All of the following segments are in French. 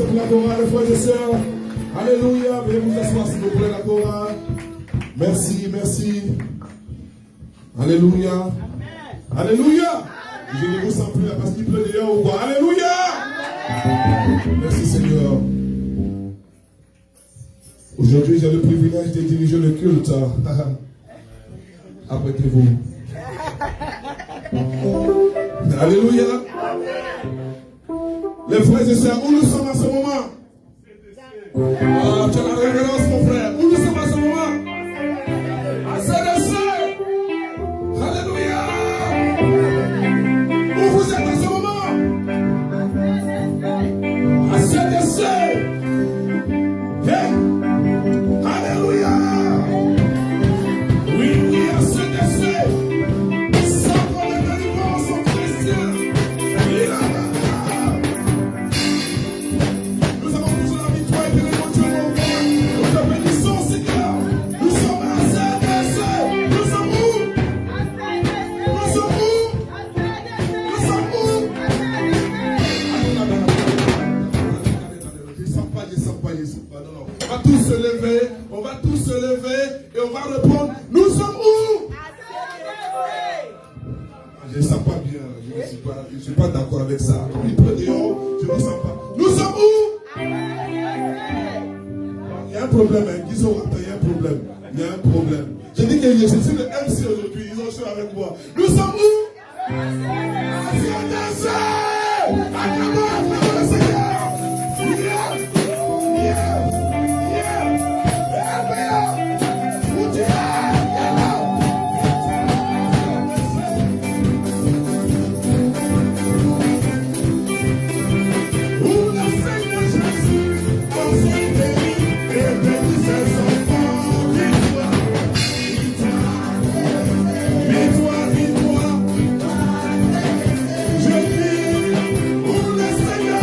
pour la chorale, frères et sœurs. Alléluia. Veuillez vous asseoir s'il vous plaît, la chorale. Merci, merci. Alléluia. Alléluia. Je ne vous sens plus là parce qu'il pleut dehors ou quoi. Alléluia. Merci Seigneur. Aujourd'hui, j'ai le privilège de diriger le culte. Apprêtez-vous. Alléluia. Les frères et sœurs, où nous sommes à ce moment? Ah, tu as la révérence, mon frère. Où nous sommes à ce moment? À CDC. Alléluia. Où vous êtes à ce moment? À CDC. Yeah. Alléluia. Oui, oui, à CDC. Centre de délivrance en chrétien. Nous avons toujours la victoire et le Dieu mon frère. Nous te bénissons, Seigneur. Nous sommes à CDC. Nous sommes où? Nous sommes où? Nous sommes où? Descends pas. Non. On va tous se lever et on va répondre. Nous sommes où? Je ne sens pas bien. Je ne suis pas d'accord avec ça. Comme il pleut dehors, je ne me sens pas. Nous sommes où? Il y a un problème. Disons, attends, il y a un problème. Il y a un problème. Je dis que je suis le MC aujourd'hui. Ils ont joué avec moi. Nous sommes où? Acclamons le Seigneur. Victoire. Je dis, où le Seigneur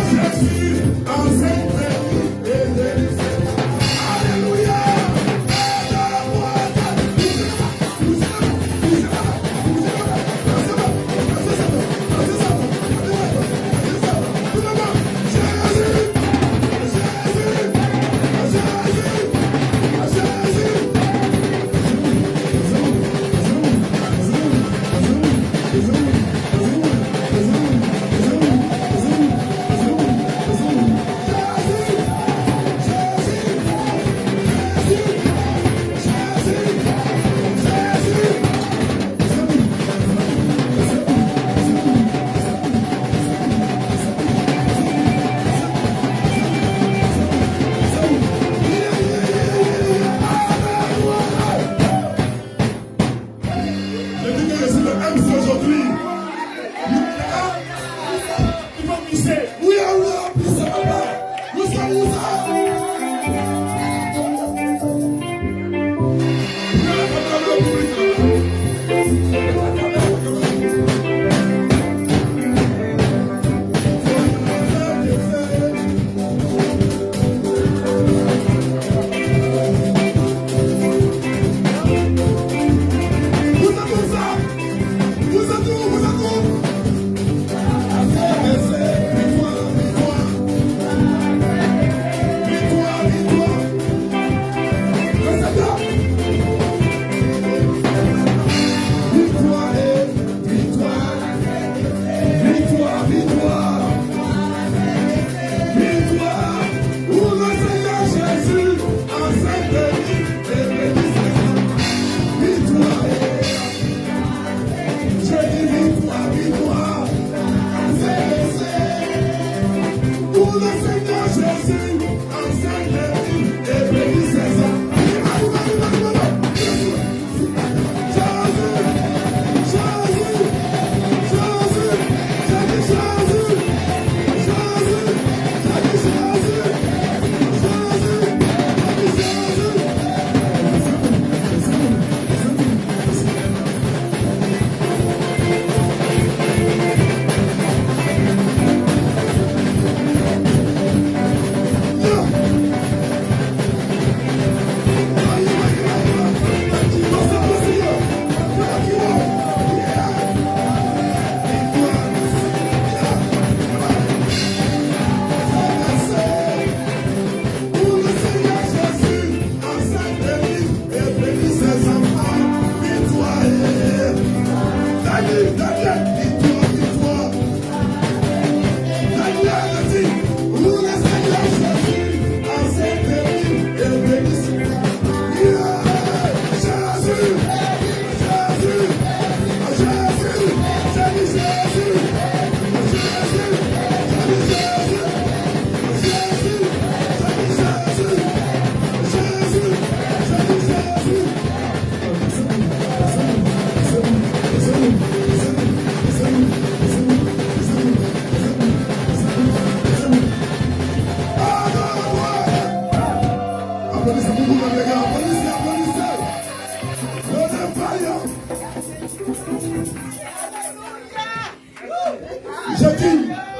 Je dis,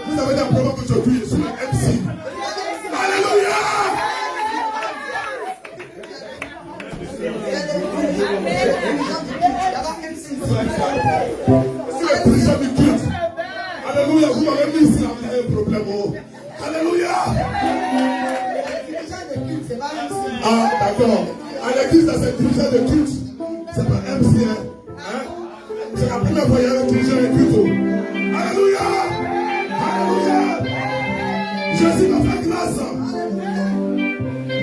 vous avez des problèmes aujourd'hui sur le MC. Alléluia. C'est le président du culte. Alléluia, vous m'avez mis ici, vous avez un problème. Alléluia. Ah, d'accord. À l'église, c'est le dirigeant de culte. C'est pas MC. C'est la première fois qu'il y a un dirigeant de culte. Alléluia. Alléluia. Jésus m'a fait grâce.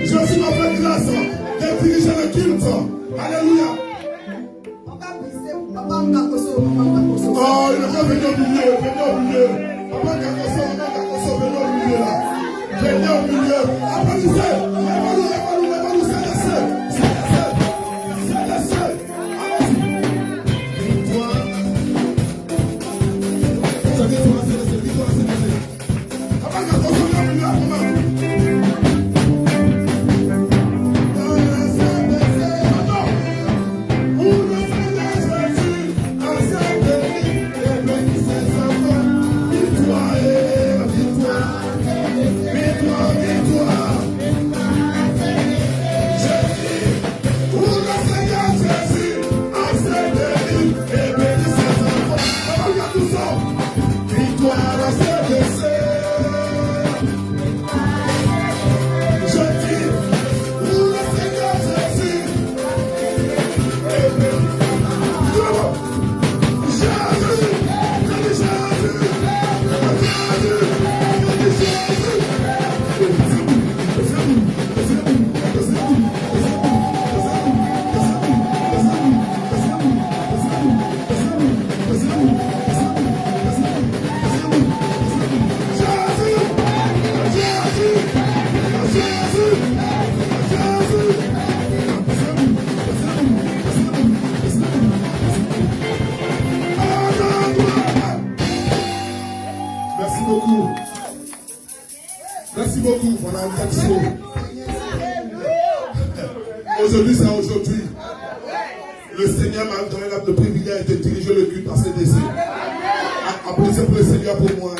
Jésus m'a fait grâce. Des dirigeants de culte. Alléluia. Oh, il est pas venu au milieu. Venez au milieu. Papa Kakoso, venez au milieu là. Venez au milieu. Applaudissez. Lève-nous, c'est la seule. C'est la seule. Victoire. C'est victoire, c'est la seule. Papa Kakoso, venez au milieu. Merci beaucoup pour l'invitation. Aujourd'hui, c'est aujourd'hui. Le Seigneur m'a donné le privilège de diriger le culte à CDC. Applaudissez pour le Seigneur pour moi.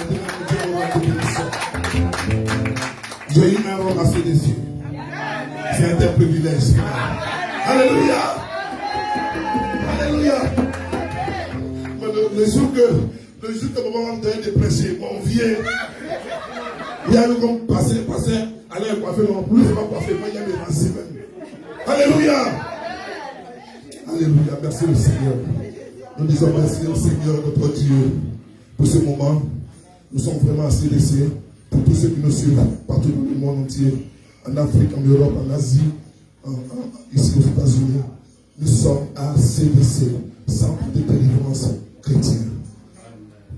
J'ai eu un rôle à CDC. C'est un privilège. Alléluia. Alléluia. Le jour que maman m'a donné de prêcher, mon vieux. Il y a eu comme passer, aller coiffer, non plus, c'est pas coiffer, moi il y a mes racines même. Alléluia! Alléluia, merci au Seigneur. Nous disons merci au Seigneur, notre Dieu, pour ce moment. Nous sommes vraiment à CDC, pour tous ceux qui nous suivent partout dans le monde entier, en Afrique, en Europe, en Asie, ici aux États-Unis. Nous sommes à CDC, Centre de délivrance chrétienne.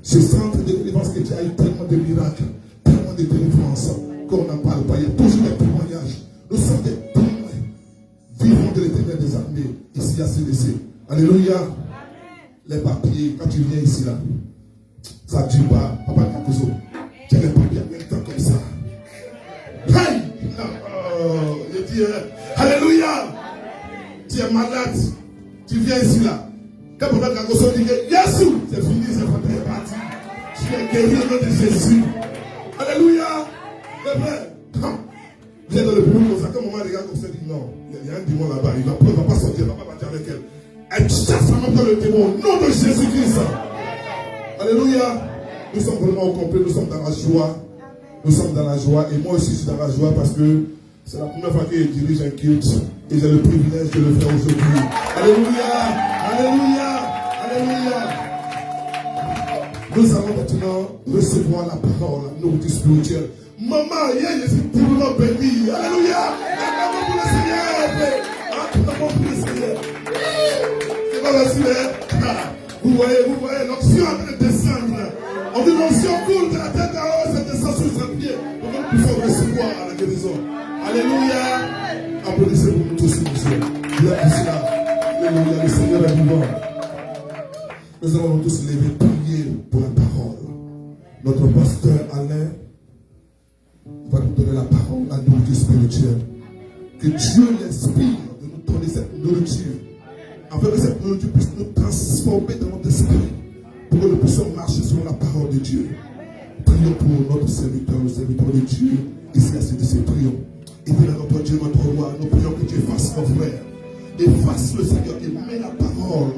Ce centre de délivrance chrétienne a eu tellement de miracles, tellement de délivrances qu'on n'en parle pas. Il y a toujours des témoignages. Nous sommes des témoins vivants de l'Éternel des armées ici à CDC. Alléluia. Amen. Les papiers, quand tu viens ici là, ça ne tue pas. Papa Kakoso, tu as les papiers en même temps comme ça. Hey! Je dis, alléluia. Tu es malade. Tu viens ici là. Quand Papa Kakoso dit que Jésus, c'est fini, c'est parti. Tu es guéri au nom de Jésus. Alléluia. C'est vrai. Vous êtes dans le bureau comme ça. Quand maman regarde comme ça, dit non, il y a un démon là-bas. Il ne va pas sortir, il ne va pas partir avec elle. Elle chasse en même temps le démon au nom de Jésus-Christ. Alléluia. Nous sommes vraiment au complet, nous sommes dans la joie. Nous sommes dans la joie. Et moi aussi, je suis dans la joie parce que c'est la première fois que je dirige un culte. Et j'ai le privilège de le faire aujourd'hui. Alléluia. Alléluia. Alléluia. Nous allons maintenant recevoir la parole, la nourriture spirituelle. Maman, hier, je suis tellement béni. Alléluia. Acclamons pour le Seigneur. Acclamons pour le Seigneur. C'est pas facile. Vous voyez, l'onction est en train de descendre. On dit l'onction coule de la tête à haut, ça descend sur ses pieds. Pour que nous puissions recevoir à la guérison. Alléluia. Applaudissez pour nous tous, monsieur. Il est ici là. Alléluia. Le Seigneur est vivant. Nous allons tous lever, prier pour la parole. Notre pasteur Alain va nous donner la parole, la nourriture spirituelle. Que Dieu l'inspire de nous donner cette nourriture. Afin que cette nourriture puisse nous transformer dans notre esprit. pour que nous puissions marcher selon la parole de Dieu. Prions pour notre serviteur, le serviteur de Dieu. Ici, à CDC, prions. Éternel notre Dieu, notre roi, nous prions que tu effaces nos frères. Efface le Seigneur et mets la parole,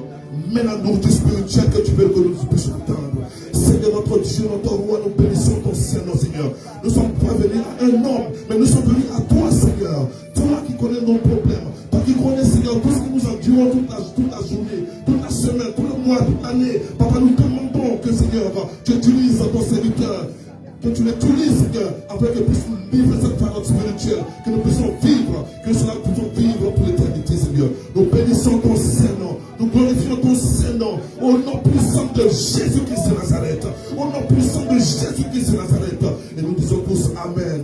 mets la nourriture spirituelle que tu veux que nous puissions entendre. Seigneur notre Dieu, notre roi, nous bénissons ton Seigneur, Seigneur. Nous sommes pas venus à un homme, mais nous sommes venus à toi, Seigneur. Toi qui connais nos problèmes, toi qui connais, Seigneur, tout ce que nous endurons toute la journée, toute la semaine, tout le mois, toute l'année. Papa, nous demandons que, Seigneur, tu utilises ton serviteur. Que tu l'utilises, Seigneur, afin que nous puissions vivre cette parole spirituelle, que nous puissions vivre, que cela puissions vivre pour l'éternité, Seigneur. Nous bénissons ton Saint-Nom, nous glorifions ton Saint-Nom, au nom puissant de Jésus-Christ de Nazareth, au nom puissant de Jésus-Christ de Nazareth. Et nous disons tous Amen.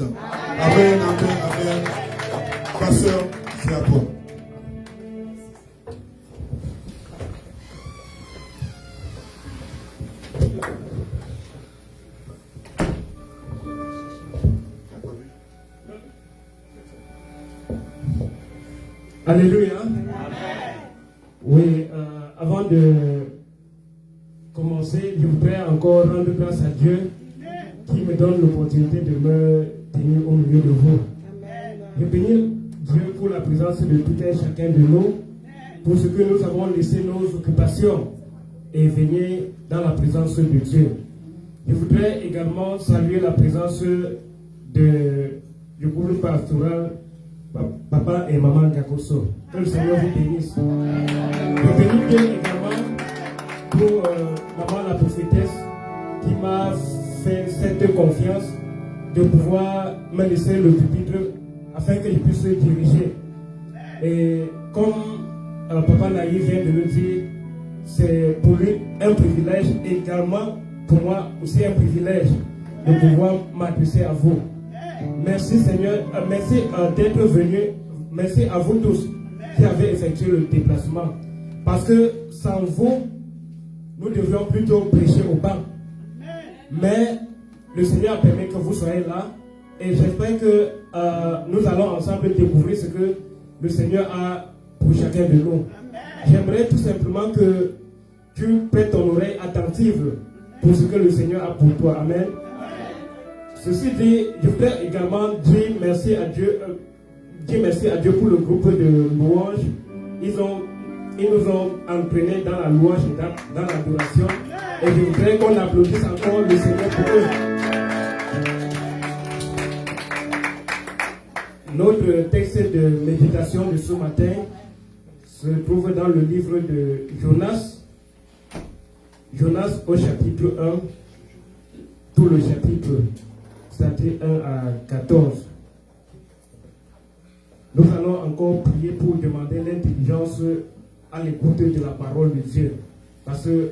Amen, Amen, Amen. Pasteur, c'est à toi. Alléluia. Oui, avant de commencer, je voudrais encore rendre grâce à Dieu qui me donne l'opportunité de me tenir au milieu de vous. Je bénis Dieu pour la présence de tout un chacun de nous, pour ce que nous avons laissé nos occupations et venir dans la présence de Dieu. Je voudrais également saluer la présence du groupe pastoral Papa et Maman Gakoso. Que le Seigneur vous bénisse. Je bénis Dieu également pour Maman la prophétesse qui m'a fait cette confiance de pouvoir me laisser le pupitre afin que je puisse diriger. Et comme Papa Naïf vient de le dire, c'est pour lui un privilège et également pour moi aussi un privilège de pouvoir m'adresser à vous. Merci Seigneur, merci d'être venu, merci à vous tous qui avez effectué le déplacement. Parce que sans vous, nous devions plutôt prêcher au banc. Mais le Seigneur permet que vous soyez là et j'espère que nous allons ensemble découvrir ce que le Seigneur a pour chacun de nous. J'aimerais tout simplement que tu prêtes ton oreille attentive pour ce que le Seigneur a pour toi. Amen. Ceci dit, je voudrais également dire merci à Dieu pour le groupe de louanges. Ils nous ont entraînés dans la louange et dans l'adoration. Et je voudrais qu'on applaudisse encore le Seigneur pour eux. Notre texte de méditation de ce matin se trouve dans le livre de Jonas. Jonas au chapitre 1, tout le chapitre. 1 à 14. Nous allons encore prier pour demander l'intelligence à l'écoute de la parole de Dieu. Parce que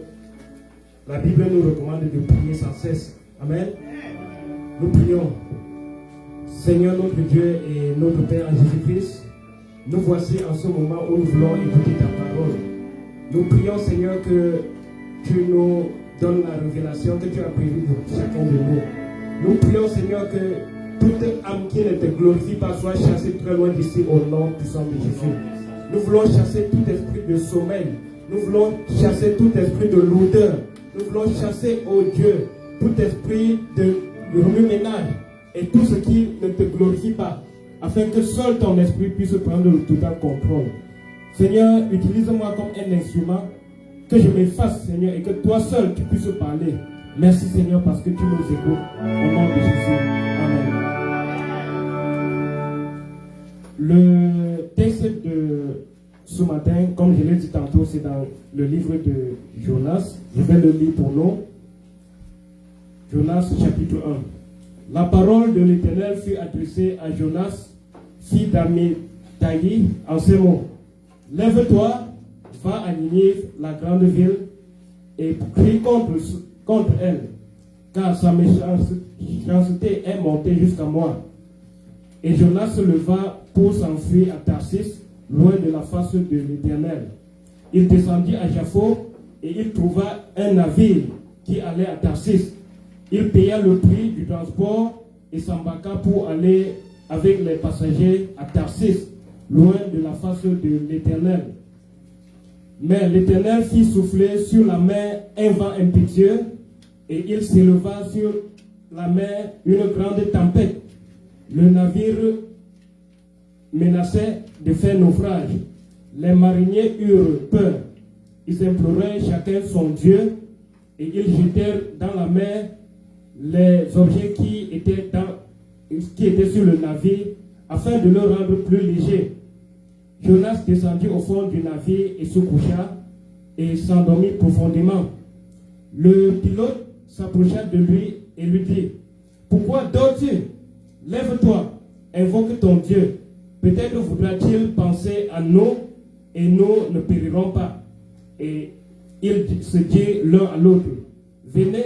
la Bible nous recommande de prier sans cesse. Amen. Nous prions. Seigneur notre Dieu et notre Père en Jésus-Christ, nous voici en ce moment où nous voulons écouter ta parole. Nous prions Seigneur que tu nous donnes la révélation que tu as prévue pour chacun de nous. Nous prions, Seigneur, que toute âme qui ne te glorifie pas soit chassée très loin d'ici au nom puissant de Jésus. Nous voulons chasser tout esprit de sommeil. Nous voulons chasser tout esprit de lourdeur. Nous voulons chasser, oh Dieu, tout esprit de remue-ménage et tout ce qui ne te glorifie pas, afin que seul ton esprit puisse prendre le total contrôle. Seigneur, utilise-moi comme un instrument, que je m'efface, Seigneur, et que toi seul tu puisses parler. Merci Seigneur parce que tu nous écoutes. Au nom de Jésus. Amen. Le texte de ce matin, comme je l'ai dit tantôt, c'est dans le livre de Jonas. Je vais le lire pour nous. Jonas chapitre 1. La parole de l'Éternel fut adressée à Jonas, fils d'Amithaï, en ces mots. Lève-toi, va à Ninive, la grande ville, et crie contre elle, car sa méchanceté est montée jusqu'à moi. Et Jonas se leva pour s'enfuir à Tarsis, loin de la face de l'Éternel. Il descendit à Jaffo et il trouva un navire qui allait à Tarsis. Il paya le prix du transport et s'embarqua pour aller avec les passagers à Tarsis, loin de la face de l'Éternel. Mais l'Éternel fit souffler sur la mer un vent impétueux, et il s'éleva sur la mer une grande tempête. Le navire menaçait de faire naufrage. Les mariniers eurent peur. Ils implorèrent chacun son Dieu, et ils jetèrent dans la mer les objets qui étaient sur le navire, afin de le rendre plus léger. Jonas descendit au fond du navire et se coucha et s'endormit profondément. Le pilote s'approcha de lui et lui dit: pourquoi dors-tu? Lève-toi, invoque ton Dieu. Peut-être voudra-t-il penser à nous et nous ne périrons pas. Et ils se dirent l'un à l'autre: venez,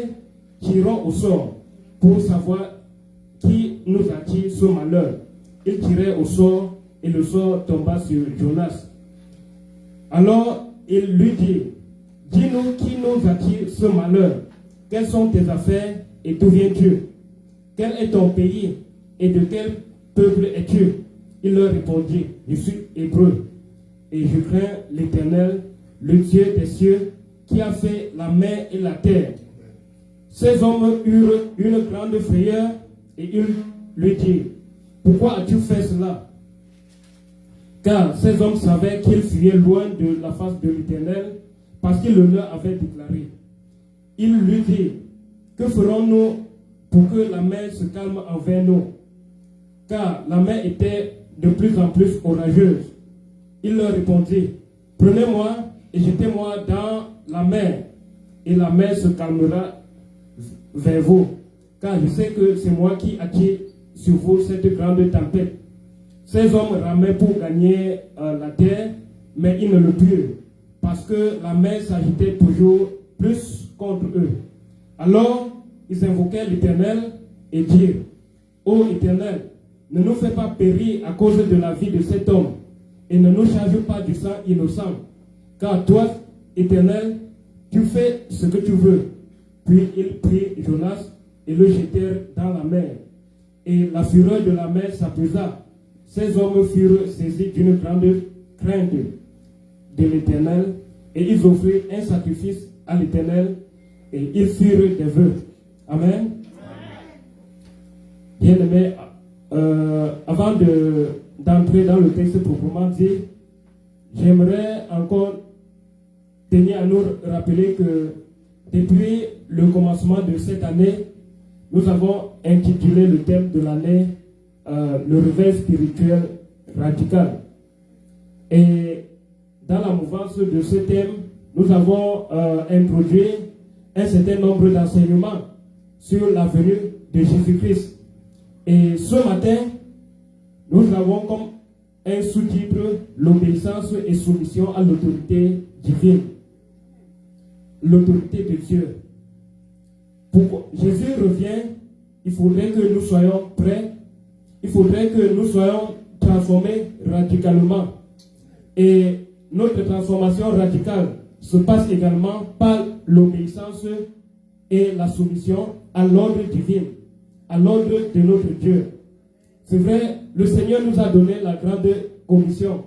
tirons au sort pour savoir qui nous attire ce malheur. Ils tirèrent au sort et le sort tomba sur Jonas. Alors il lui dit: dis-nous qui nous attire ce malheur. Quelles sont tes affaires et d'où viens-tu? Quel est ton pays et de quel peuple es-tu? Il leur répondit: je suis hébreu et je crains l'Éternel, le Dieu des cieux, qui a fait la mer et la terre. Ces hommes eurent une grande frayeur et ils lui dirent: pourquoi as-tu fait cela? Car ces hommes savaient qu'ils fuyaient loin de la face de l'Éternel, parce qu'il le leur avait déclaré. Il lui dit: que ferons-nous pour que la mer se calme envers nous? Car la mer était de plus en plus orageuse. Il leur répondit: prenez-moi et jetez-moi dans la mer, et la mer se calmera vers vous. Car je sais que c'est moi qui attire sur vous cette grande tempête. Ces hommes ramaient pour gagner la terre, mais ils ne le purent, parce que la mer s'agitait toujours plus contre eux. Alors, ils invoquèrent l'Éternel et dirent: ô Éternel, ne nous fais pas périr à cause de la vie de cet homme, et ne nous charge pas du sang innocent, car toi, Éternel, tu fais ce que tu veux. Puis ils prirent Jonas et le jetèrent dans la mer. Et la fureur de la mer s'apaisa. Ces hommes furent saisis d'une grande crainte de l'Éternel, et ils offrirent un sacrifice à l'Éternel, et ils firent des vœux. Amen. Bien-aimés, avant d'entrer dans le texte proprement dit, j'aimerais encore tenir à nous rappeler que depuis le commencement de cette année, nous avons intitulé le thème de l'année le réveil spirituel radical. Et dans la mouvance de ce thème, nous avons introduit un certain nombre d'enseignements sur la venue de Jésus-Christ. Et ce matin, nous avons comme un sous-titre: l'obéissance et soumission à l'autorité divine. L'autorité de Dieu. Pour Jésus revient, il faudrait que nous soyons prêts, il faudrait que nous soyons transformés radicalement. Et notre transformation radicale se passe également par l'obéissance et la soumission à l'ordre divin, à l'ordre de notre Dieu. C'est vrai, le Seigneur nous a donné la grande commission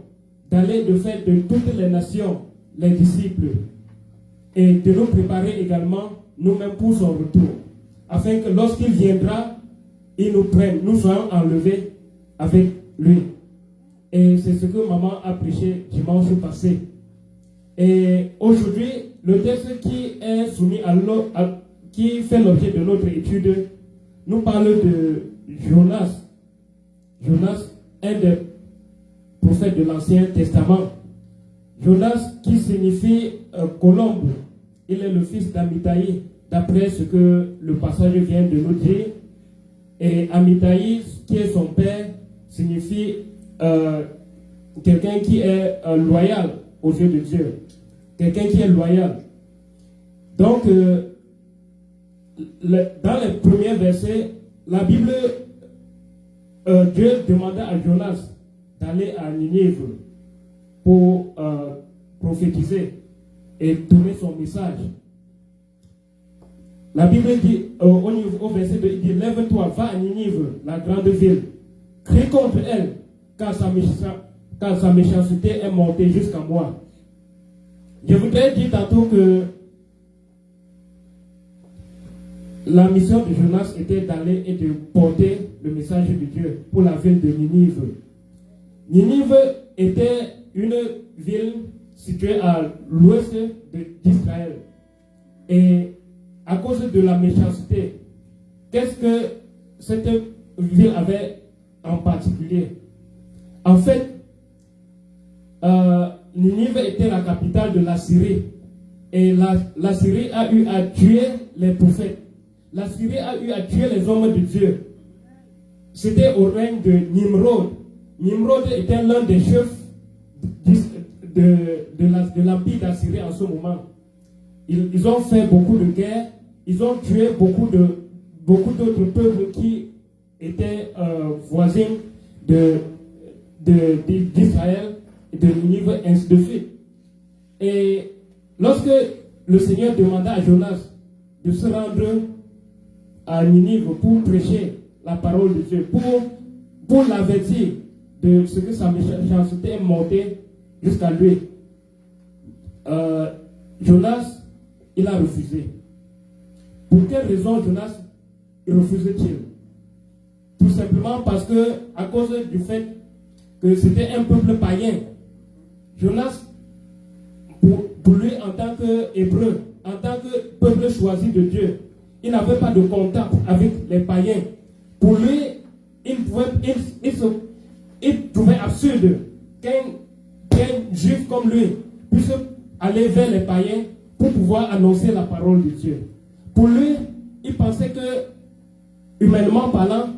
d'aller de faire de toutes les nations les disciples et de nous préparer également nous-mêmes pour son retour, afin que lorsqu'il viendra, il nous prenne, nous soyons enlevés avec lui. Et c'est ce que maman a prêché dimanche passé. Et aujourd'hui, le texte qui est soumis qui fait l'objet de notre étude nous parle de Jonas. Jonas, un des prophètes de l'Ancien Testament. Jonas, qui signifie colombe. Il est le fils d'Amitai, d'après ce que le passage vient de nous dire. Et Amitai, qui est son père, signifie quelqu'un qui est loyal aux yeux de Dieu. Quelqu'un qui est loyal. Donc, dans les premiers versets, la Bible, Dieu demanda à Jonas d'aller à Ninive pour prophétiser et donner son message. La Bible dit, au verset 2, il dit: lève-toi, va à Ninive, la grande ville, crie contre elle, car sa méchanceté est montée jusqu'à moi. Je voudrais dire tantôt que la mission de Jonas était d'aller et de porter le message de Dieu pour la ville de Ninive. Ninive était une ville située à l'ouest d'Israël. Et à cause de la méchanceté, qu'est-ce que cette ville avait en particulier? En fait, Ninive était la capitale de la Syrie. Et la Syrie a eu à tuer les prophètes. La Syrie a eu à tuer les hommes de Dieu. C'était au règne de Nimrod. Nimrod était l'un des chefs de l'empire d'Assyrie en ce moment. Ils ont fait beaucoup de guerres. Ils ont tué beaucoup d'autres peuples qui étaient voisins d'Israël, de Ninive, ainsi de suite. Et lorsque le Seigneur demanda à Jonas de se rendre à Ninive pour prêcher la parole de Dieu, pour l'avertir de ce que sa méchanceté est montée jusqu'à lui, Jonas, il a refusé. Pour quelle raison Jonas refusait-il? Tout simplement parce que, à cause du fait que c'était un peuple païen, Jonas, pour lui en tant qu'hébreu, en tant que peuple choisi de Dieu, il n'avait pas de contact avec les païens. Pour lui, il trouvait absurde qu'un juif comme lui puisse aller vers les païens pour pouvoir annoncer la parole de Dieu. Pour lui, il pensait que, humainement parlant,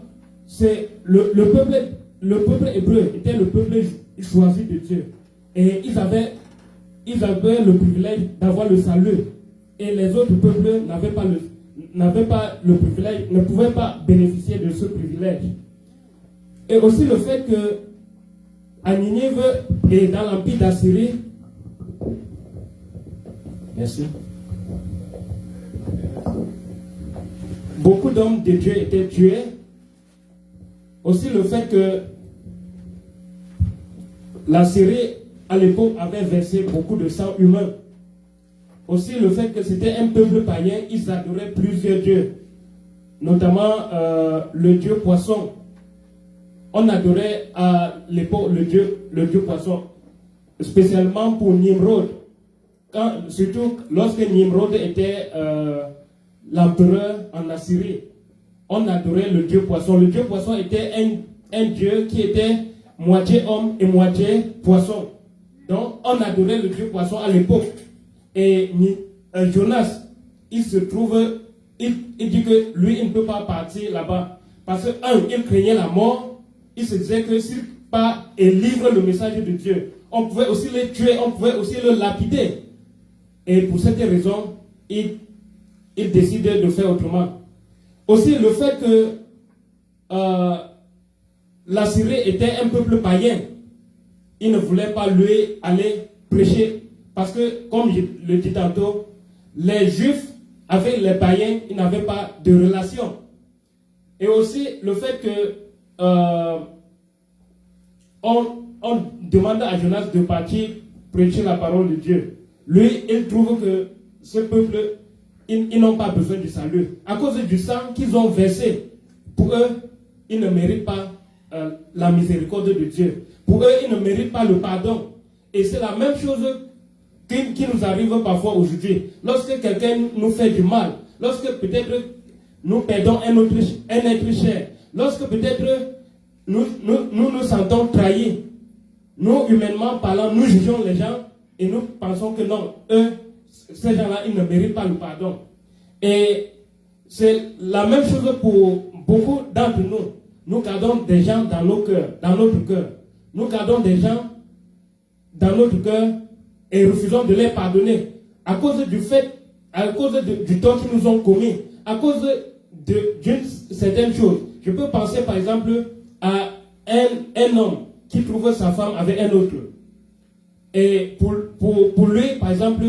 c'est le peuple hébreu était le peuple choisi de Dieu. Et ils avaient le privilège d'avoir le salut. Et les autres peuples n'avaient pas le privilège, ne pouvaient pas bénéficier de ce privilège. Et aussi le fait que à Ninive et dans l'empire d'Assyrie, merci, beaucoup d'hommes de Dieu étaient tués. Aussi le fait que la Syrie à l'époque avait versé beaucoup de sang humain. Aussi le fait que c'était un peuple païen, ils adoraient plusieurs dieux, notamment le dieu poisson. On adorait à l'époque le dieu poisson, spécialement pour Nimrod. Surtout lorsque Nimrod était l'empereur en Assyrie, on adorait le dieu poisson. Le dieu poisson était un dieu qui était moitié homme et moitié poisson. Donc on adorait le dieu poisson à l'époque. Et Jonas, il dit que lui, il ne peut pas partir là-bas. Parce que, il craignait la mort. Il se disait que s'il part et livre le message de Dieu, on pouvait aussi les tuer, on pouvait aussi le lapider. Et pour cette raison, il décide de faire autrement. Aussi, le fait que la Syrie était un peuple païen, il ne voulait pas lui aller prêcher. Parce que, comme je le dis tantôt, les Juifs avec les païens, ils n'avaient pas de relation. Et aussi le fait que on demande à Jonas de partir prêcher la parole de Dieu. Lui, il trouve que ce peuple, ils n'ont pas besoin du salut. À cause du sang qu'ils ont versé, pour eux, ils ne méritent pas la miséricorde de Dieu. Pour eux, ils ne méritent pas le pardon. Et c'est la même chose qui nous arrive parfois aujourd'hui. Lorsque quelqu'un nous fait du mal, lorsque peut-être nous perdons un être cher, lorsque peut-être nous sentons trahis, nous, humainement parlant, nous jugeons les gens et nous pensons que non, ces gens-là, ils ne méritent pas le pardon. Et c'est la même chose pour beaucoup d'entre nous. Nous gardons des gens dans nos cœurs, dans notre cœur. Nous gardons des gens dans notre cœur et refusons de les pardonner à cause du fait, à cause du tort qu'ils nous ont commis, à cause d'une certaine chose. Je peux penser par exemple à un homme qui trouve sa femme avec un autre. Et pour lui, par exemple,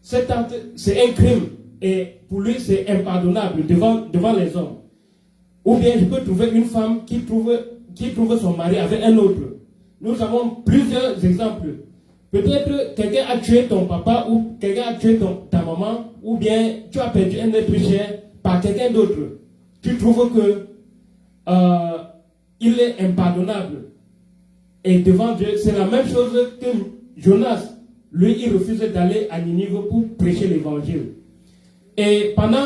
cet acte, c'est un crime. Et pour lui, c'est impardonnable devant les hommes. Ou bien je peux trouver une femme qui trouve son mari avec un autre. Nous avons plusieurs exemples. Peut-être quelqu'un a tué ton papa ou quelqu'un a tué ta maman ou bien tu as perdu un être cher par quelqu'un d'autre. Tu trouves que il est impardonnable. Et devant Dieu, c'est la même chose que Jonas. Lui, il refuse d'aller à Ninive pour prêcher l'évangile. Et pendant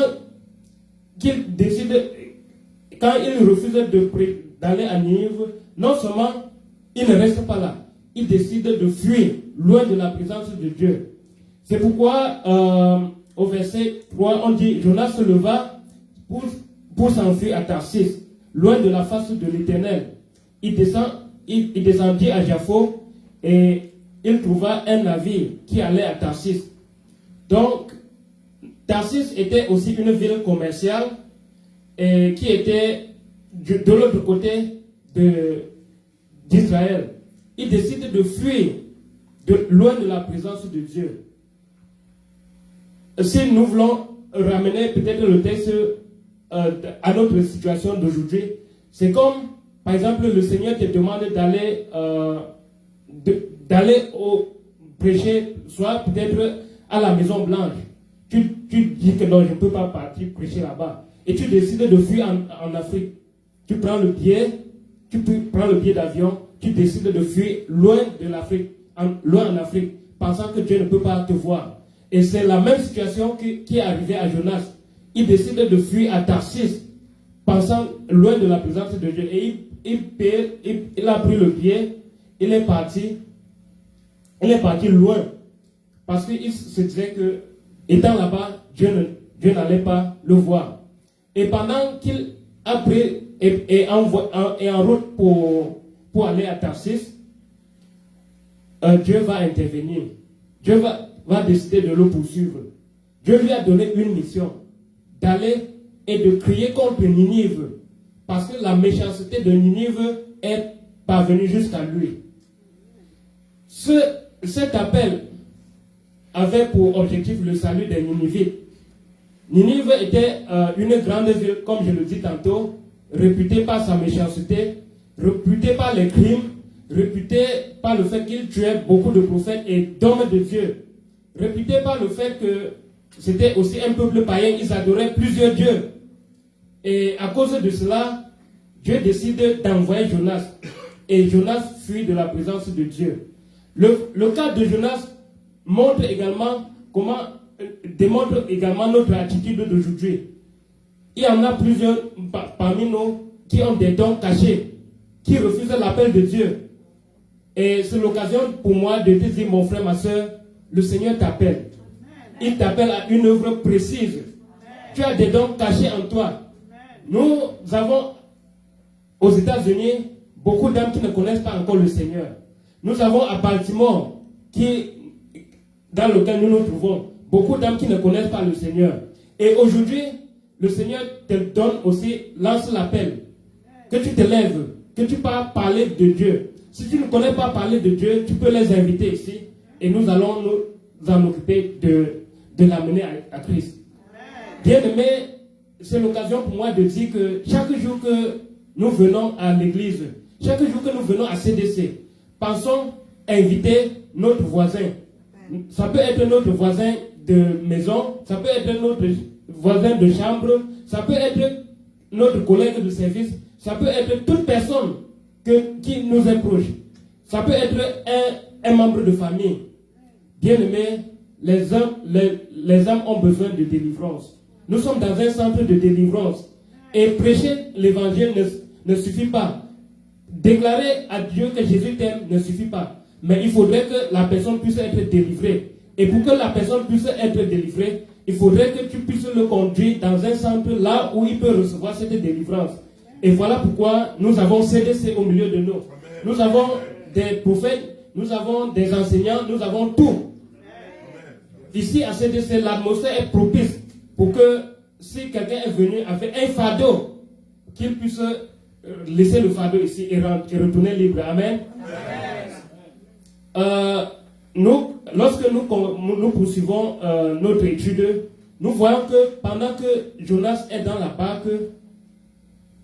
qu'il décide, quand il refuse d'aller à Ninive, non seulement il ne reste pas là, il décide de fuir loin de la présence de Dieu. C'est pourquoi au verset 3, on dit Jonas se leva pour s'enfuir à Tarsis, loin de la face de l'Éternel. Il descendit à Jaffo et il trouva un navire qui allait à Tarsis. Donc, Tarsis était aussi une ville commerciale et qui était de l'autre côté d'Israël. Il décide de fuir loin de la présence de Dieu. Si nous voulons ramener peut-être le texte à notre situation d'aujourd'hui, c'est comme, par exemple, le Seigneur te demande d'aller prêcher, soit peut-être à la Maison Blanche. Tu dis que non, je ne peux pas partir prêcher là-bas. Et tu décides de fuir en Afrique. Tu prends le billet d'avion, tu décides de fuir loin de l'Afrique, loin en Afrique, pensant que Dieu ne peut pas te voir. Et c'est la même situation qui est arrivée à Jonas. Il décide de fuir à Tarsis, pensant loin de la présence de Dieu. Et il a pris le billet, il est parti loin. Parce qu'il se disait que, étant là-bas, Dieu n'allait pas le voir. Et pendant qu'il a pris et en route pour aller à Tarsis, Dieu va intervenir. Dieu va décider de le poursuivre. Dieu lui a donné une mission, d'aller et de crier contre Ninive, parce que la méchanceté de Ninive est parvenue jusqu'à lui. Cet appel avait pour objectif le salut des Ninivites. Ninive était une grande ville, comme je le dis tantôt, réputée par sa méchanceté, réputée par les crimes, réputée par le fait qu'il tuait beaucoup de prophètes et d'hommes de Dieu, réputée par le fait que c'était aussi un peuple païen, ils adoraient plusieurs dieux. Et à cause de cela, Dieu décide d'envoyer Jonas. Et Jonas fuit de la présence de Dieu. Le cas de Jonas démontre également notre attitude d'aujourd'hui. Il y en a plusieurs parmi nous qui ont des dons cachés, qui refusent l'appel de Dieu. Et c'est l'occasion pour moi de te dire, mon frère, ma soeur, le Seigneur t'appelle. Il t'appelle à une œuvre précise. Tu as des dons cachés en toi. Nous avons aux États-Unis beaucoup d'âmes qui ne connaissent pas encore le Seigneur. Nous avons à Baltimore, dans lequel nous nous trouvons, beaucoup d'âmes qui ne connaissent pas le Seigneur. Et aujourd'hui, le Seigneur te donne aussi, lance l'appel, que tu te lèves, que tu parles parler de Dieu. Si tu ne connais pas parler de Dieu, tu peux les inviter ici et nous allons nous en occuper de l'amener à Christ. Bien-aimé, c'est l'occasion pour moi de dire que chaque jour que nous venons à l'église, chaque jour que nous venons à CDC, pensons à inviter notre voisin. Ça peut être notre voisin de maison, ça peut être notre voisin de chambre, ça peut être notre collègue de service, ça peut être toute personne qui nous est proche. Ça peut être un membre de famille. Bien-aimés, les âmes ont besoin de délivrance. Nous sommes dans un centre de délivrance. Et prêcher l'évangile ne suffit pas. Déclarer à Dieu que Jésus t'aime ne suffit pas. Mais il faudrait que la personne puisse être délivrée. Et pour que la personne puisse être délivrée, il faudrait que tu puisses le conduire dans un centre là où il peut recevoir cette délivrance. Et voilà pourquoi nous avons CDC au milieu de nous. Nous avons des prophètes, nous avons des enseignants, nous avons tout. Ici à CDC, l'atmosphère est propice pour que si quelqu'un est venu avec un fardeau, qu'il puisse laisser le fardeau ici et retourner libre. Amen. Lorsque nous poursuivons notre étude, nous voyons que pendant que Jonas est dans la barque,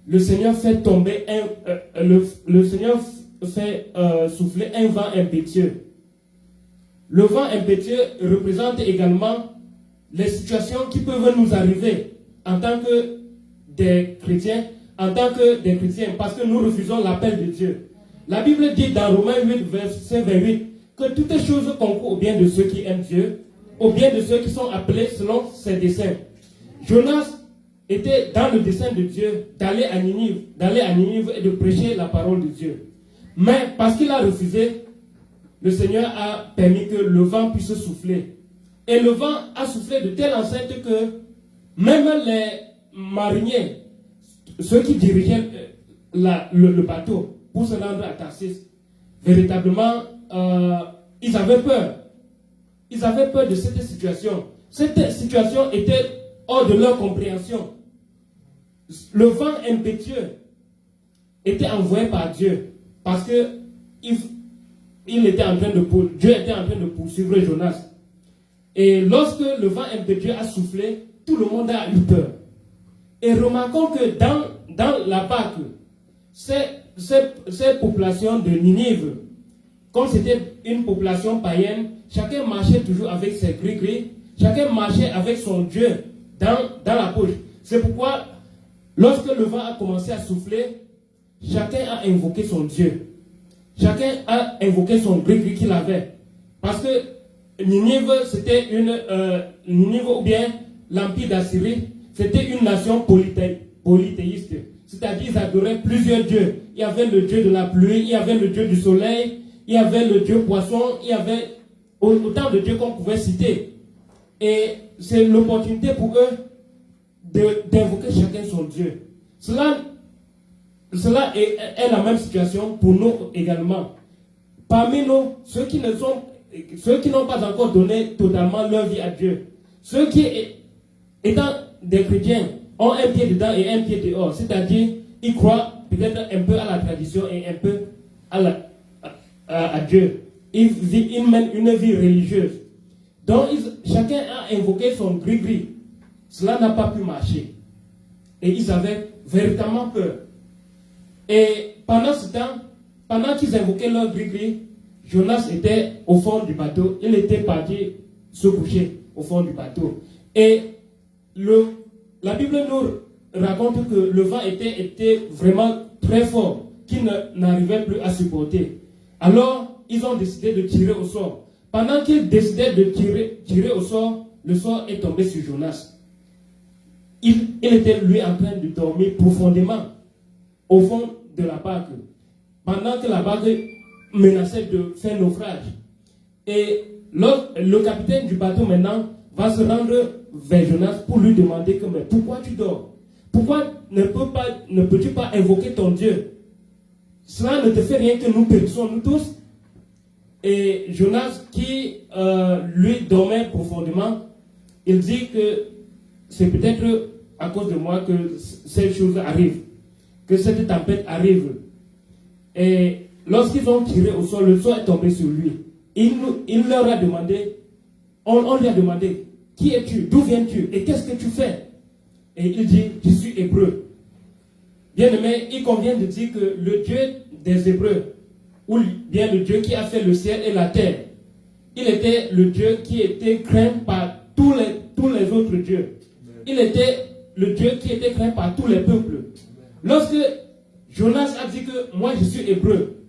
le Seigneur fait tomber le Seigneur fait souffler un vent impétueux. le vent impétueux représente également les situations qui peuvent nous arriver en tant que des chrétiens, parce que nous refusons l'appel de Dieu. La Bible dit dans Romains 8, verset 28, que toutes les choses concourent au bien de ceux qui aiment Dieu, au bien de ceux qui sont appelés selon ses desseins. Jonas était dans le dessein de Dieu d'aller à Ninive et de prêcher la parole de Dieu. Mais parce qu'il a refusé, le Seigneur a permis que le vent puisse souffler. Et le vent a soufflé de telle enceinte que même les mariniers, ceux qui dirigeaient le bateau pour se rendre à Tarsis, véritablement, ils avaient peur. Ils avaient peur de cette situation. Cette situation était hors de leur compréhension. Le vent impétueux était envoyé par Dieu parce que Dieu était en train de poursuivre Jonas. Et lorsque le vent impétueux a soufflé, tout le monde a eu peur. Et remarquons que dans la barque, ces populations de Ninive, comme c'était une population païenne, chacun marchait toujours avec ses gris-gris, chacun marchait avec son Dieu dans la poche. C'est pourquoi, lorsque le vent a commencé à souffler, chacun a invoqué son Dieu. Chacun a invoqué son gris-gris qu'il avait. Parce que Ninive, c'était Ninive ou bien l'Empire d'Assyrie, c'était une nation polythéiste. C'est-à-dire qu'ils adoraient plusieurs dieux. Il y avait le dieu de la pluie, il y avait le dieu du soleil, il y avait le dieu poisson, il y avait autant de dieux qu'on pouvait citer. Et c'est l'opportunité pour eux d'invoquer chacun son Dieu. Cela est la même situation pour nous également. Parmi nous, ceux qui n'ont pas encore donné totalement leur vie à Dieu, ceux qui, étant des chrétiens, ont un pied dedans et un pied dehors, c'est-à-dire ils croient peut-être un peu à la tradition et un peu à Dieu. Ils mènent une vie religieuse. Donc chacun a invoqué son gris-gris. Cela n'a pas pu marcher. Et ils avaient véritablement peur. Et pendant ce temps, pendant qu'ils invoquaient leur gris-gris, Jonas était au fond du bateau. Il était parti se coucher au fond du bateau. Et la Bible nous raconte que le vent était vraiment très fort, qu'il n'arrivait plus à supporter. Alors, ils ont décidé de tirer au sort. Pendant qu'ils décidaient de tirer au sort, le sort est tombé sur Jonas. Il était, lui, en train de dormir profondément au fond de la barque, pendant que la barque menaçait de faire naufrage. Et le capitaine du bateau maintenant va se rendre vers Jonas pour lui demander que, mais pourquoi tu dors? Pourquoi ne peux-tu pas invoquer ton Dieu? Cela ne te fait rien que nous périssons, nous tous. Et Jonas, qui lui dormait profondément, il dit que c'est peut-être à cause de moi que ces choses arrivent, que cette tempête arrive. Et lorsqu'ils ont tiré au sol, le sol est tombé sur lui. Il leur a demandé, on lui a demandé, qui es-tu? D'où viens-tu? Et qu'est-ce que tu fais? Et il dit, je suis hébreu. Bien aimé, il convient de dire que le Dieu des Hébreux, ou bien le Dieu qui a fait le ciel et la terre, il était le Dieu qui était craint par tous les autres dieux. Il était le Dieu qui était craint par tous les peuples. Lorsque Jonas a dit que moi je suis hébreu,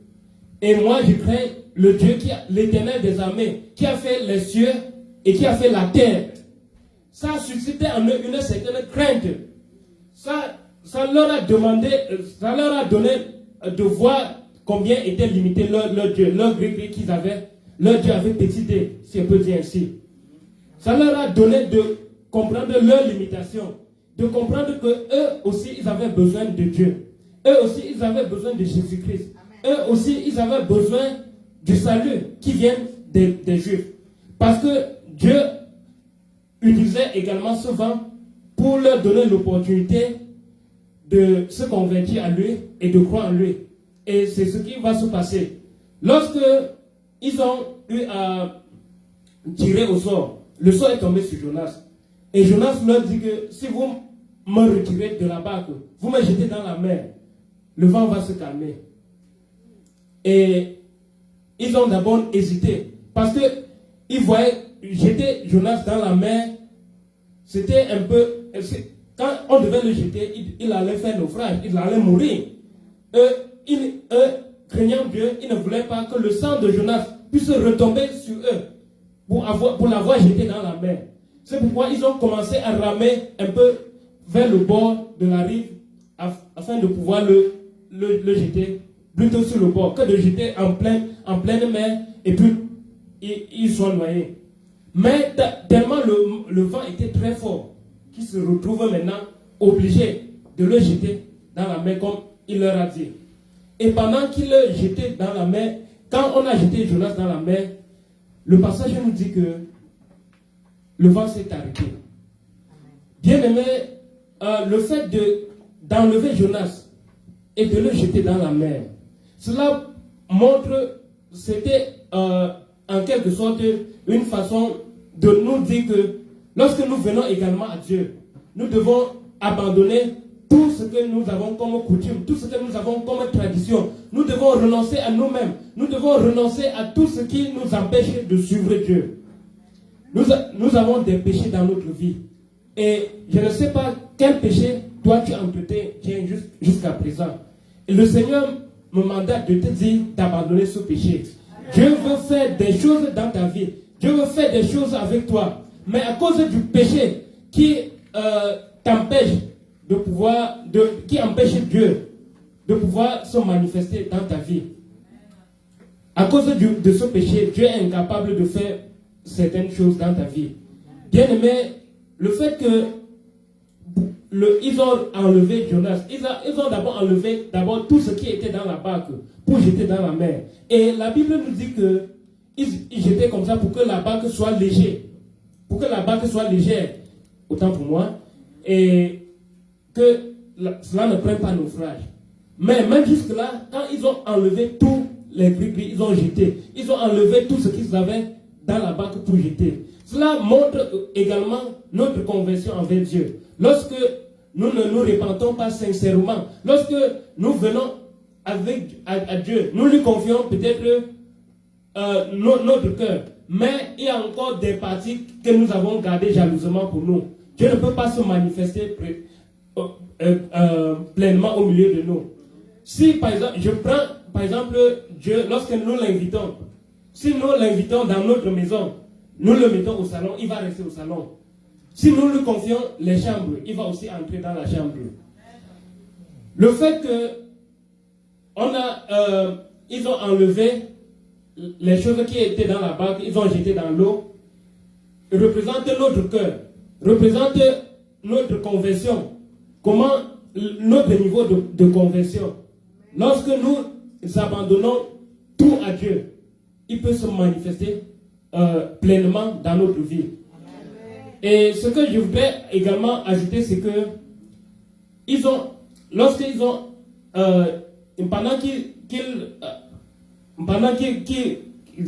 et moi je crains le Dieu l'Éternel des armées, qui a fait les cieux et qui a fait la terre, ça a suscité en eux une certaine crainte. Ça leur a donné de voir combien était limité leur Dieu, leur gris qu'ils avaient. Leur Dieu avait petit dé, si on peut dire ainsi. Ça leur a donné de comprendre leurs limitations, de comprendre qu'eux aussi, ils avaient besoin de Dieu. Eux aussi, ils avaient besoin de Jésus-Christ. Eux aussi, ils avaient besoin du salut qui vient des Juifs. Parce que Dieu utilisait également ce vent pour leur donner l'opportunité de se convertir à lui et de croire en lui. Et c'est ce qui va se passer. Lorsque ils ont eu à tirer au sort, le sort est tombé sur Jonas. Et Jonas leur dit que si vous me retirez de la barque, vous me jetez dans la mer, le vent va se calmer. Et ils ont d'abord hésité. Parce que il voyait jeter Jonas dans la mer. C'était un peu... Quand on devait le jeter, il allait faire naufrage, il allait mourir. Craignant Dieu, ils ne voulaient pas que le sang de Jonas puisse retomber sur eux pour l'avoir jeté dans la mer. C'est pourquoi ils ont commencé à ramer un peu vers le bord de la rive afin de pouvoir le jeter plutôt sur le bord que de jeter en pleine mer et puis ils sont noyés. Mais tellement le vent était très fort qu'ils se retrouvent maintenant obligés de le jeter dans la mer comme il leur a dit. Et pendant qu'il le jetait dans la mer, quand on a jeté Jonas dans la mer, le passage nous dit que le vent s'est arrêté. Bien aimé, le fait d'enlever Jonas et de le jeter dans la mer, cela montre, c'était en quelque sorte une façon de nous dire que lorsque nous venons également à Dieu, nous devons abandonner tout ce que nous avons comme coutume, tout ce que nous avons comme tradition. Nous devons renoncer à nous-mêmes. Nous devons renoncer à tout ce qui nous empêche de suivre Dieu. Nous avons des péchés dans notre vie. Et je ne sais pas quel péché toi tu entretiens jusqu'à présent. Et le Seigneur me mandate de te dire d'abandonner ce péché. Dieu veut faire des choses dans ta vie. Dieu veut faire des choses avec toi. Mais à cause du péché qui t'empêche qui empêche Dieu de pouvoir se manifester dans ta vie. À cause de ce péché, Dieu est incapable de faire certaines choses dans ta vie. Bien aimé, le fait que ils ont enlevé Jonas, ils ont d'abord enlevé tout ce qui était dans la barque pour jeter dans la mer. Et la Bible nous dit que ils jetaient comme ça pour que la barque soit légère. Pour que la barque soit légère, autant pour moi, et que cela ne prenne pas naufrage. Mais même jusque-là, quand ils ont enlevé tous les gris-gris, ils ont jeté. Ils ont enlevé tout ce qu'ils avaient dans la barque pour jeter. Cela montre également notre conversion envers Dieu. Lorsque nous ne nous repentons pas sincèrement, lorsque nous venons à Dieu, nous lui confions peut-être notre cœur. Mais il y a encore des parties que nous avons gardées jalousement pour nous. Dieu ne peut pas se manifester pleinement au milieu de nous. Si par exemple, je prends par exemple Dieu, lorsque nous l'invitons, si nous l'invitons dans notre maison, nous le mettons au salon, il va rester au salon. Si nous lui confions les chambres, il va aussi entrer dans la chambre. Le fait que ils ont enlevé les choses qui étaient dans la barque, ils ont jeté dans l'eau, représente notre cœur, représente notre conversion. Comment notre niveau de conversion, lorsque nous abandonnons tout à Dieu, il peut se manifester pleinement dans notre vie. Et ce que je voudrais également ajouter, c'est que lorsqu'ils ont, pendant qu'ils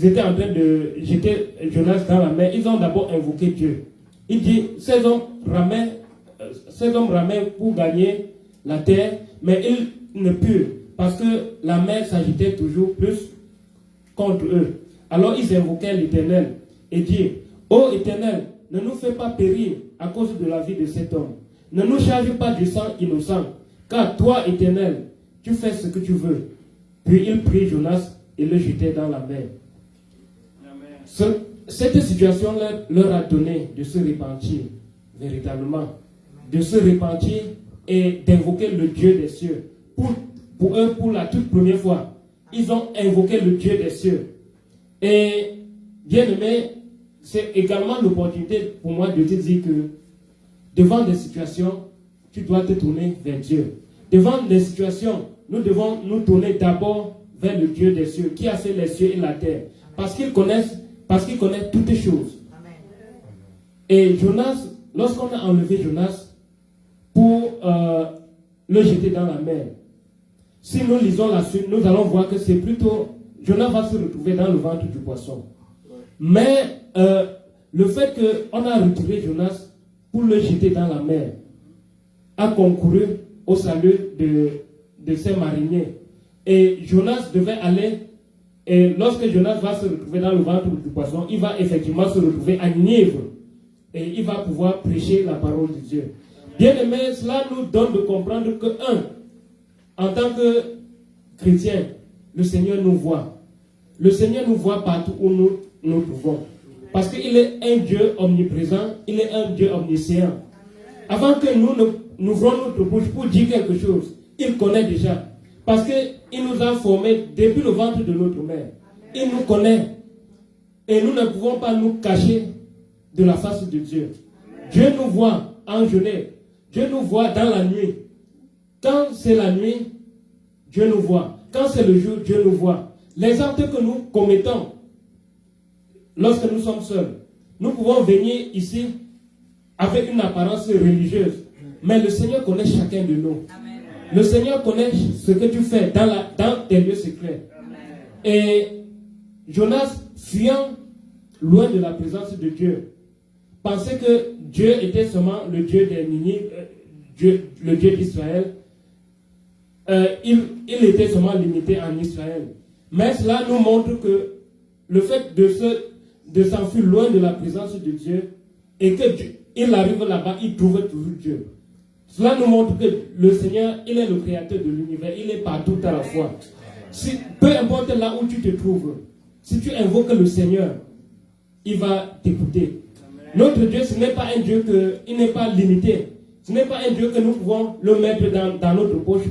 étaient en train de jeter Jonas dans la mer, ils ont d'abord invoqué Dieu. Il dit, ces hommes ramaient pour gagner la terre, mais ils ne purent, parce que la mer s'agitait toujours plus contre eux. Alors ils invoquaient l'Éternel et dirent, ô Éternel, ne nous fais pas périr à cause de la vie de cet homme. Ne nous charge pas du sang innocent, car toi, Éternel, tu fais ce que tu veux. Puis ils prirent Jonas et le jetèrent dans la mer. Cette situation leur a donné de se repentir, véritablement. De se repentir et d'invoquer le Dieu des cieux. Pour eux, pour la toute première fois, ils ont invoqué le Dieu des cieux. Et bien aimé, c'est également l'opportunité pour moi de te dire que devant des situations, tu dois te tourner vers Dieu. Devant des situations, nous devons nous tourner d'abord vers le Dieu des cieux, qui a fait les cieux et la terre. Parce qu'il connaît toutes les choses. Et Jonas, lorsqu'on a enlevé Jonas pour le jeter dans la mer, si nous lisons la suite, nous allons voir que c'est plutôt Jonas va se retrouver dans le ventre du poisson. Mais le fait qu'on a retiré Jonas pour le jeter dans la mer a concouru au salut de ces mariniers. Et Jonas devait aller Et lorsque Jonas va se retrouver dans le ventre du poisson, il va effectivement se retrouver à Ninive. Et il va pouvoir prêcher la parole de Dieu. Bien aimé, cela nous donne de comprendre que, en tant que chrétien, le Seigneur nous voit. Le Seigneur nous voit partout où nous nous trouvons. Parce qu'il est un Dieu omniprésent, il est un Dieu omniscient. Avant que nous n'ouvrons notre bouche pour dire quelque chose, il connaît déjà. Parce qu'il nous a formés depuis le ventre de notre mère. Il nous connaît. Et nous ne pouvons pas nous cacher de la face de Dieu. Dieu nous voit en journée. Dieu nous voit dans la nuit. Quand c'est la nuit, Dieu nous voit. Quand c'est le jour, Dieu nous voit. Les actes que nous commettons lorsque nous sommes seuls, nous pouvons venir ici avec une apparence religieuse. Mais le Seigneur connaît chacun de nous. Le Seigneur connaît ce que tu fais dans tes lieux secrets. Et Jonas, fuyant loin de la présence de Dieu, pensait que Dieu était seulement le Dieu des Ninive, le Dieu d'Israël. Il était seulement limité en Israël. Mais cela nous montre que le fait de s'enfuir loin de la présence de Dieu et qu'il arrive là-bas, il trouve toujours Dieu. Cela nous montre que le Seigneur, il est le créateur de l'univers, il est partout à la fois. Peu importe là où tu te trouves, si tu invoques le Seigneur, il va t'écouter. Notre Dieu, ce n'est pas un Dieu il n'est pas limité. Ce n'est pas un Dieu que nous pouvons le mettre dans notre poche.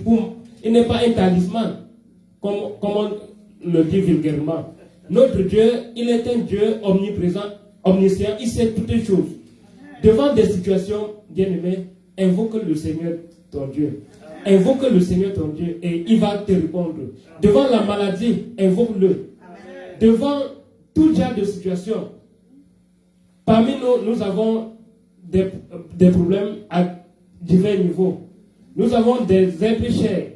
Il n'est pas un talisman, comme on le dit vulgairement. Notre Dieu, il est un Dieu omniprésent, omniscient, il sait toutes les choses. Devant des situations, bien-aimés, invoque le Seigneur ton Dieu. Invoque le Seigneur ton Dieu et il va te répondre. Devant la maladie, invoque-le. Devant tout genre de situation, parmi nous avons des problèmes à divers niveaux. Nous avons des êtres chers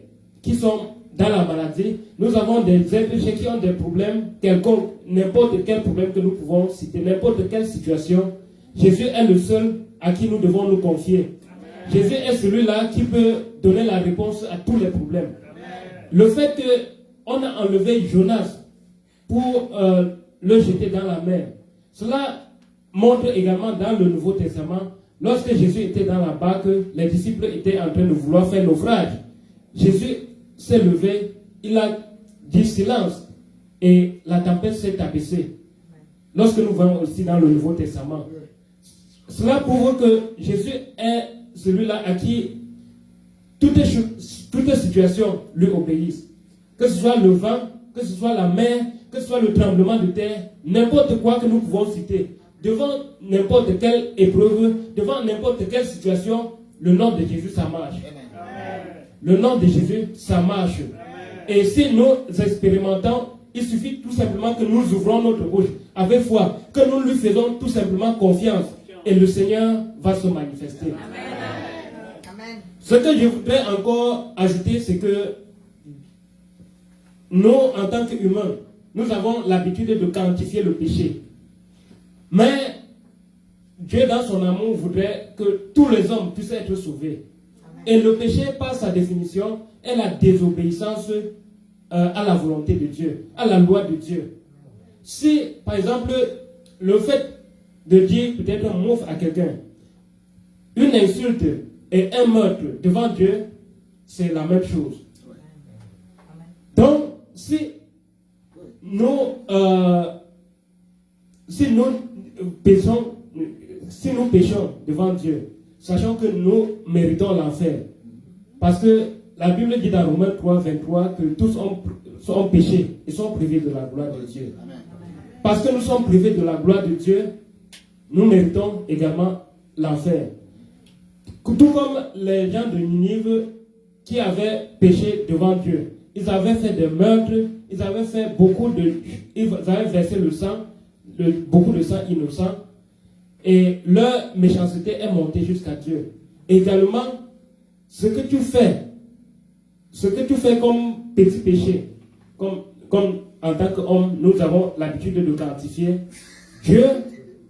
qui sont dans la maladie. Nous avons des êtres chers qui ont des problèmes quelconques, n'importe quel problème que nous pouvons citer, n'importe quelle situation. Jésus est le seul à qui nous devons nous confier. Jésus est celui-là qui peut donner la réponse à tous les problèmes. Le fait qu'on a enlevé Jonas pour le jeter dans la mer, cela montre également dans le Nouveau Testament, lorsque Jésus était dans la barque, les disciples étaient en train de vouloir faire naufrage. Jésus s'est levé, il a dit silence et la tempête s'est abaissée. Lorsque nous voyons aussi dans le Nouveau Testament, cela prouve que Jésus est celui-là à qui toutes les situations lui obéissent. Que ce soit le vent, que ce soit la mer, que ce soit le tremblement de terre, n'importe quoi que nous pouvons citer. Devant n'importe quelle épreuve, devant n'importe quelle situation, le nom de Jésus, ça marche. Le nom de Jésus, ça marche. Et si nous expérimentons, il suffit tout simplement que nous ouvrons notre bouche avec foi, que nous lui faisons tout simplement confiance. Et le Seigneur va se manifester. Amen. Ce que je voudrais encore ajouter, c'est que nous, en tant qu'humains, nous avons l'habitude de quantifier le péché. Mais Dieu, dans son amour, voudrait que tous les hommes puissent être sauvés. Amen. Et le péché, par sa définition, est la désobéissance à la volonté de Dieu, à la loi de Dieu. Si, par exemple, le fait de dire peut-être un mot à quelqu'un, une insulte et un meurtre devant Dieu, c'est la même chose. Donc, si nous péchons devant Dieu, sachant que nous méritons l'enfer, parce que la Bible dit dans Romains 3, 23 que tous ont péché et sont privés de la gloire de Dieu. Parce que nous sommes privés de la gloire de Dieu, nous méritons également l'enfer. Tout comme les gens de Ninive qui avaient péché devant Dieu. Ils avaient fait des meurtres, ils avaient versé le sang, beaucoup de sang innocent, et leur méchanceté est montée jusqu'à Dieu. Également, ce que tu fais comme petit péché, comme en tant qu'homme, nous avons l'habitude de quantifier. Dieu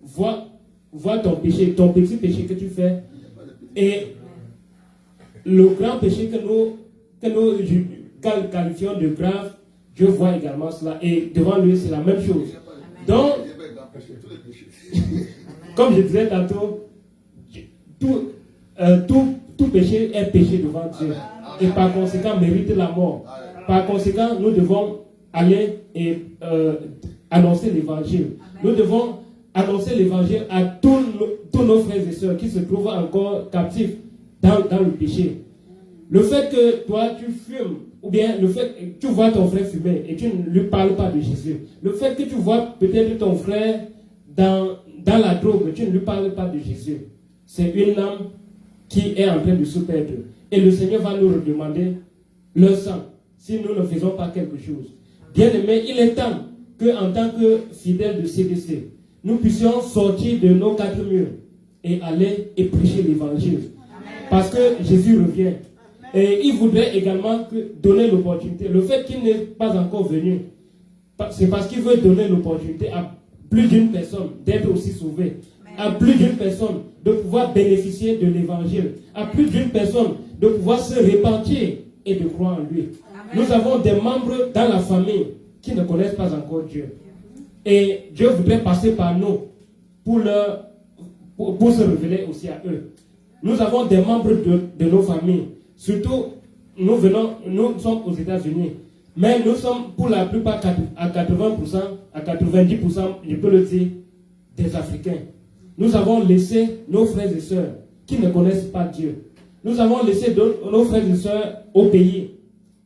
voit ton péché, ton petit péché que tu fais, et le grand péché que nous qualifions de grave, Dieu voit également cela et devant lui, c'est la même chose. Donc, comme je disais tantôt, tout péché est péché devant Dieu et par conséquent mérite la mort. Par conséquent, nous devons aller et annoncer l'évangile. Nous devons annoncer l'évangile à tous nos frères et sœurs qui se trouvent encore captifs dans le péché. Le fait que toi tu fumes, ou bien le fait que tu vois ton frère fumer et tu ne lui parles pas de Jésus, le fait que tu vois peut-être ton frère dans la drogue, tu ne lui parles pas de Jésus, c'est une âme qui est en train de se perdre. Et le Seigneur va nous redemander leur sang si nous ne faisons pas quelque chose. Bien aimé, il est temps qu'en tant que fidèles de CDC, nous puissions sortir de nos quatre murs et aller et prêcher l'évangile. Parce que Jésus revient. Et il voudrait également donner l'opportunité. Le fait qu'il n'est pas encore venu, c'est parce qu'il veut donner l'opportunité à plus d'une personne d'être aussi sauvée, à plus d'une personne de pouvoir bénéficier de l'évangile, à plus d'une personne de pouvoir se repentir et de croire en lui. Nous avons des membres dans la famille qui ne connaissent pas encore Dieu. Et Dieu voudrait passer par nous pour se révéler aussi à eux. Nous avons des membres de nos familles. Surtout, nous sommes aux États-Unis. Mais nous sommes pour la plupart à 80%, à 90%, je peux le dire, des Africains. Nous avons laissé nos frères et sœurs qui ne connaissent pas Dieu. Nous avons laissé nos frères et sœurs au pays.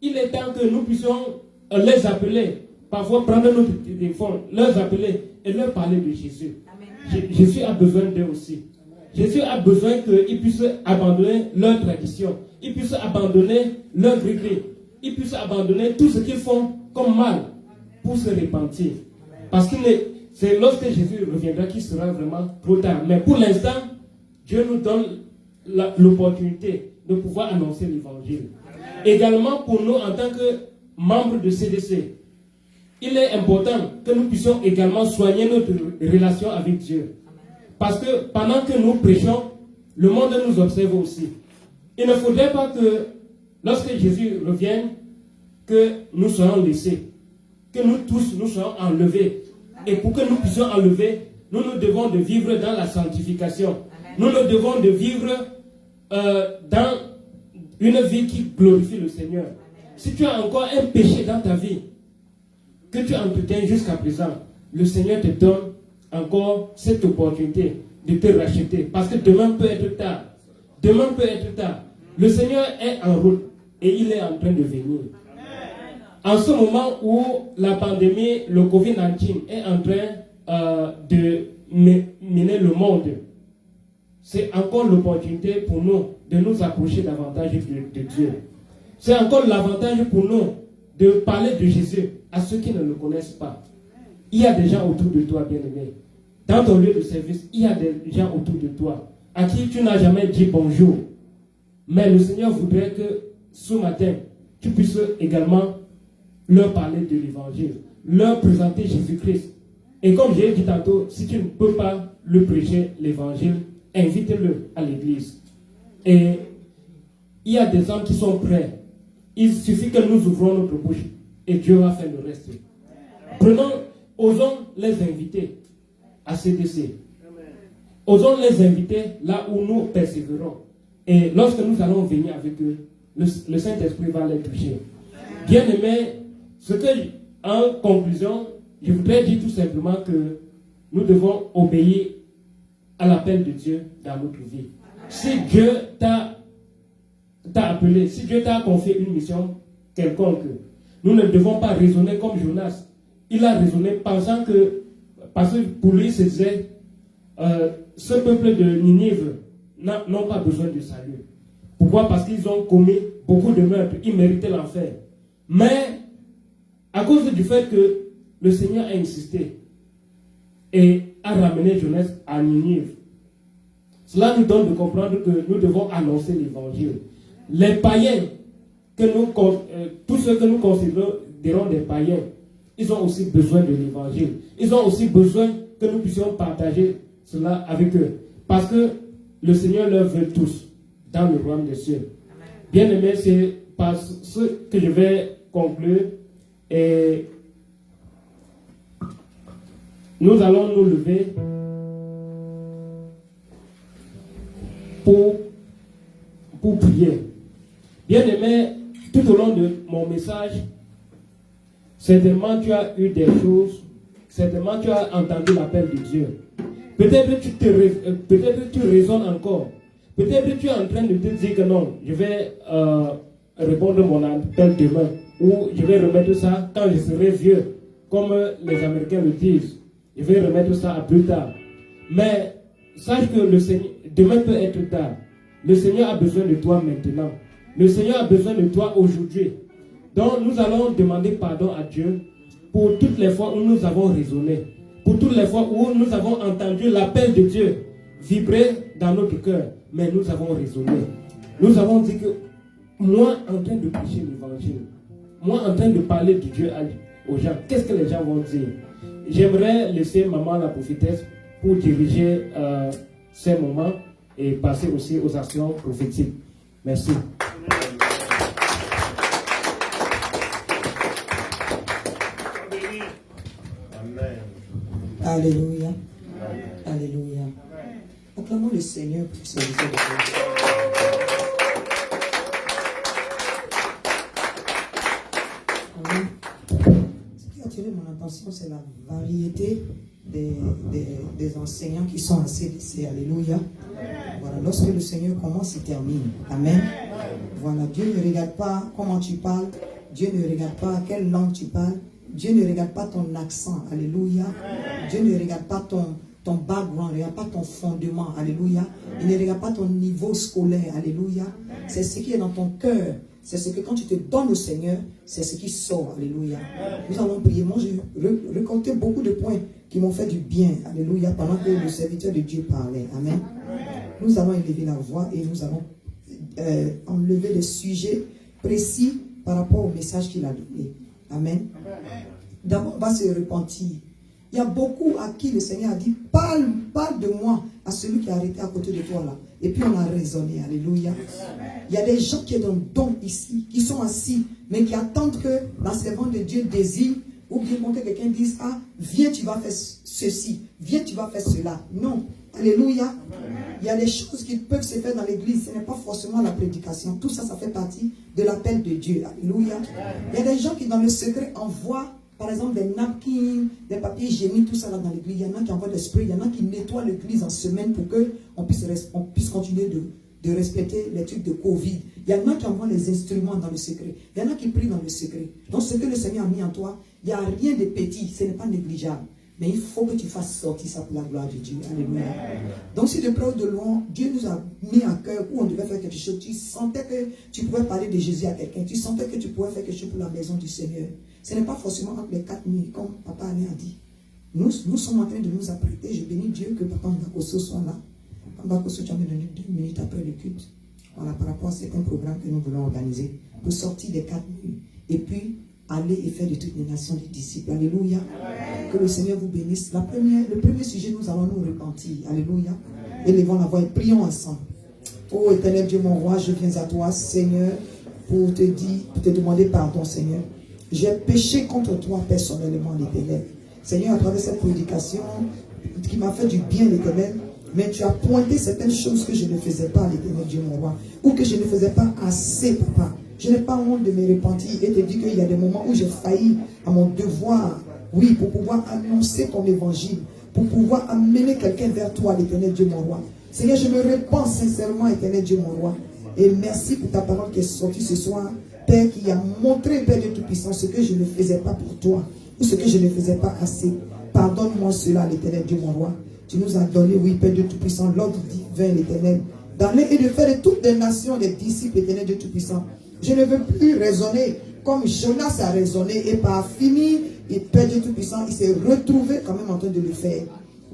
Il est temps que nous puissions les appeler, parfois prendre notre téléphone, les appeler et leur parler de Jésus. Jésus a besoin d'eux aussi. Jésus a besoin qu'ils puissent abandonner leur tradition. Ils puissent abandonner leur gris-gris. Ils puissent abandonner tout ce qu'ils font comme mal pour se repentir. Parce que c'est lorsque Jésus reviendra qu'il sera vraiment trop tard. Mais pour l'instant, Dieu nous donne l'opportunité de pouvoir annoncer l'évangile. Également pour nous en tant que membres de CDC, il est important que nous puissions également soigner notre relation avec Dieu. Parce que pendant que nous prêchons, le monde nous observe aussi. Il ne faudrait pas que, lorsque Jésus revienne, que nous soyons laissés, que nous tous nous soyons enlevés. Et pour que nous puissions enlever, nous devons de vivre dans la sanctification. Nous devons de vivre dans une vie qui glorifie le Seigneur. Si tu as encore un péché dans ta vie, que tu entretiens jusqu'à présent, le Seigneur te donne encore cette opportunité de te racheter. Parce que demain peut être tard. Demain peut être tard. Le Seigneur est en route et il est en train de venir. En ce moment où la pandémie, le Covid-19 est en train de miner le monde, c'est encore l'opportunité pour nous de nous approcher davantage de Dieu. C'est encore l'avantage pour nous de parler de Jésus à ceux qui ne le connaissent pas. Il y a des gens autour de toi, bien-aimé. Dans ton lieu de service, il y a des gens autour de toi à qui tu n'as jamais dit bonjour. Mais le Seigneur voudrait que ce matin, tu puisses également leur parler de l'évangile, leur présenter Jésus-Christ. Et comme j'ai dit tantôt, si tu ne peux pas le prêcher l'évangile, invite-le à l'église. Et il y a des hommes qui sont prêts. Il suffit que nous ouvrons notre bouche et Dieu va faire le reste. Osons les inviter à CDC. Osons les inviter là où nous persévérons. Et lorsque nous allons venir avec eux, le Saint-Esprit va les toucher. Bien aimé, en conclusion, je voudrais dire tout simplement que nous devons obéir à l'appel de Dieu dans notre vie. Si Dieu t'a appelé, si Dieu t'a confié une mission quelconque, nous ne devons pas raisonner comme Jonas. Il a raisonné pensant que, parce que pour lui, se disait, ce peuple de Ninive n'ont pas besoin de salut. Pourquoi? Parce qu'ils ont commis beaucoup de meurtres, ils méritaient l'enfer. Mais, à cause du fait que le Seigneur a insisté et a ramené Jonas à Ninive, cela nous donne de comprendre que nous devons annoncer l'évangile. Les païens, tous ceux que nous considérons des païens, ils ont aussi besoin de l'évangile. Ils ont aussi besoin que nous puissions partager cela avec eux. Parce que le Seigneur leur veut tous dans le royaume des cieux. Bien aimé, c'est par ce que je vais conclure. Et nous allons nous lever pour prier. Bien-aimé, tout au long de mon message, certainement tu as eu des choses, certainement tu as entendu l'appel de Dieu. Peut-être tu raisonnes encore. Peut-être tu es en train de te dire que non, je vais répondre à mon appel demain. Ou je vais remettre ça quand je serai vieux, comme les Américains le disent. Je vais remettre ça à plus tard. Mais sache que le Seigneur, demain peut être tard. Le Seigneur a besoin de toi maintenant. Le Seigneur a besoin de toi aujourd'hui. Donc nous allons demander pardon à Dieu pour toutes les fois où nous avons raisonné. Pour toutes les fois où nous avons entendu l'appel de Dieu vibrer dans notre cœur. Mais nous avons raisonné. Nous avons dit que moi en train de prêcher l'évangile, moi en train de parler de Dieu aux gens, qu'est-ce que les gens vont dire? J'aimerais laisser maman la prophétesse pour diriger ces moments et passer aussi aux actions prophétiques. Merci. Alléluia. Alléluia. Acclamons le Seigneur pour ce service de Dieu. Ce qui a attiré mon attention, c'est la variété des enseignants qui sont en CDC. Alléluia. Voilà, lorsque le Seigneur commence, il termine. Amen. Voilà, Dieu ne regarde pas comment tu parles. Dieu ne regarde pas quelle langue tu parles. Dieu ne regarde pas ton accent. Alléluia. Dieu ne regarde pas ton background, ne regarde pas ton fondement. Alléluia. Il ne regarde pas ton niveau scolaire. Alléluia. C'est ce qui est dans ton cœur. C'est ce que quand tu te donnes au Seigneur, c'est ce qui sort. Alléluia. Nous allons prier. Moi, j'ai récolté beaucoup de points qui m'ont fait du bien. Alléluia. Pendant que le serviteur de Dieu parlait. Amen. Nous allons élever la voix et nous allons enlever les sujets précis par rapport au message qu'il a donné. Amen. D'abord, on va se repentir. Il y a beaucoup à qui le Seigneur a dit, parle de moi à celui qui a arrêté à côté de toi là. Et puis on a raisonné. Alléluia. Il y a des gens qui sont dans le don ici, qui sont assis, mais qui attendent que la servante de Dieu désire, ou bien que quelqu'un dise, ah, viens, tu vas faire ceci, viens, tu vas faire cela. Non. Alléluia. Il y a des choses qui peuvent se faire dans l'église. Ce n'est pas forcément la prédication. Tout ça, ça fait partie de l'appel de Dieu. Alléluia. Il y a des gens qui, dans le secret, envoient, par exemple, des napkins, des papiers hygiéniques, tout ça là dans l'église. Il y en a qui envoient des sprays. Il y en a qui nettoient l'église en semaine pour qu'on puisse continuer de respecter les trucs de Covid. Il y en a qui envoient les instruments dans le secret. Il y en a qui prient dans le secret. Donc, ce que le Seigneur a mis en toi, il n'y a rien de petit. Ce n'est pas négligeable. Mais il faut que tu fasses sortir ça pour la gloire de Dieu. Alléluia. Donc si de près ou de loin, Dieu nous a mis à cœur où on devait faire quelque chose, tu sentais que tu pouvais parler de Jésus à quelqu'un, tu sentais que tu pouvais faire quelque chose pour la maison du Seigneur. Ce n'est pas forcément entre les 4 nuits, comme Papa Alain a dit. Nous sommes en train de nous apprêter. Je bénis Dieu que Papa Mbakosso soit là. Papa Mbakosso, tu as me donné 2 minutes après le culte. Voilà, par rapport à certains programmes que nous voulons organiser pour sortir des 4 nuits. Et puis, aller et faire de toutes les nations des disciples. Alléluia. Que le Seigneur vous bénisse. Le premier sujet, nous allons nous repentir. Alléluia. Élevons la voix et prions ensemble. Ô éternel Dieu, mon roi, je viens à toi, Seigneur, pour te demander pardon, Seigneur. J'ai péché contre toi personnellement, l'Éternel. Seigneur, à travers cette prédication qui m'a fait du bien, l'Éternel, mais tu as pointé certaines choses que je ne faisais pas, l'Éternel Dieu, mon roi, ou que je ne faisais pas assez, Papa. Je n'ai pas honte de me repentir et te dire qu'il y a des moments où j'ai failli à mon devoir, oui, pour pouvoir annoncer ton évangile, pour pouvoir amener quelqu'un vers toi, l'Éternel Dieu, mon roi. Seigneur, je me repens sincèrement, Éternel Dieu, mon roi. Et merci pour ta parole qui est sortie ce soir, Père, qui a montré, Père de Tout-Puissant, ce que je ne faisais pas pour toi, ou ce que je ne faisais pas assez. Pardonne-moi cela, l'Éternel Dieu, mon roi. Tu nous as donné, oui, Père de Tout-Puissant, l'ordre divin, l'Éternel, d'aller et de faire de toutes les nations des disciples, Éternel Dieu Tout-Puissant. Je ne veux plus raisonner comme Jonas a raisonné et par fini, et Père Dieu Tout-Puissant, il s'est retrouvé quand même en train de le faire.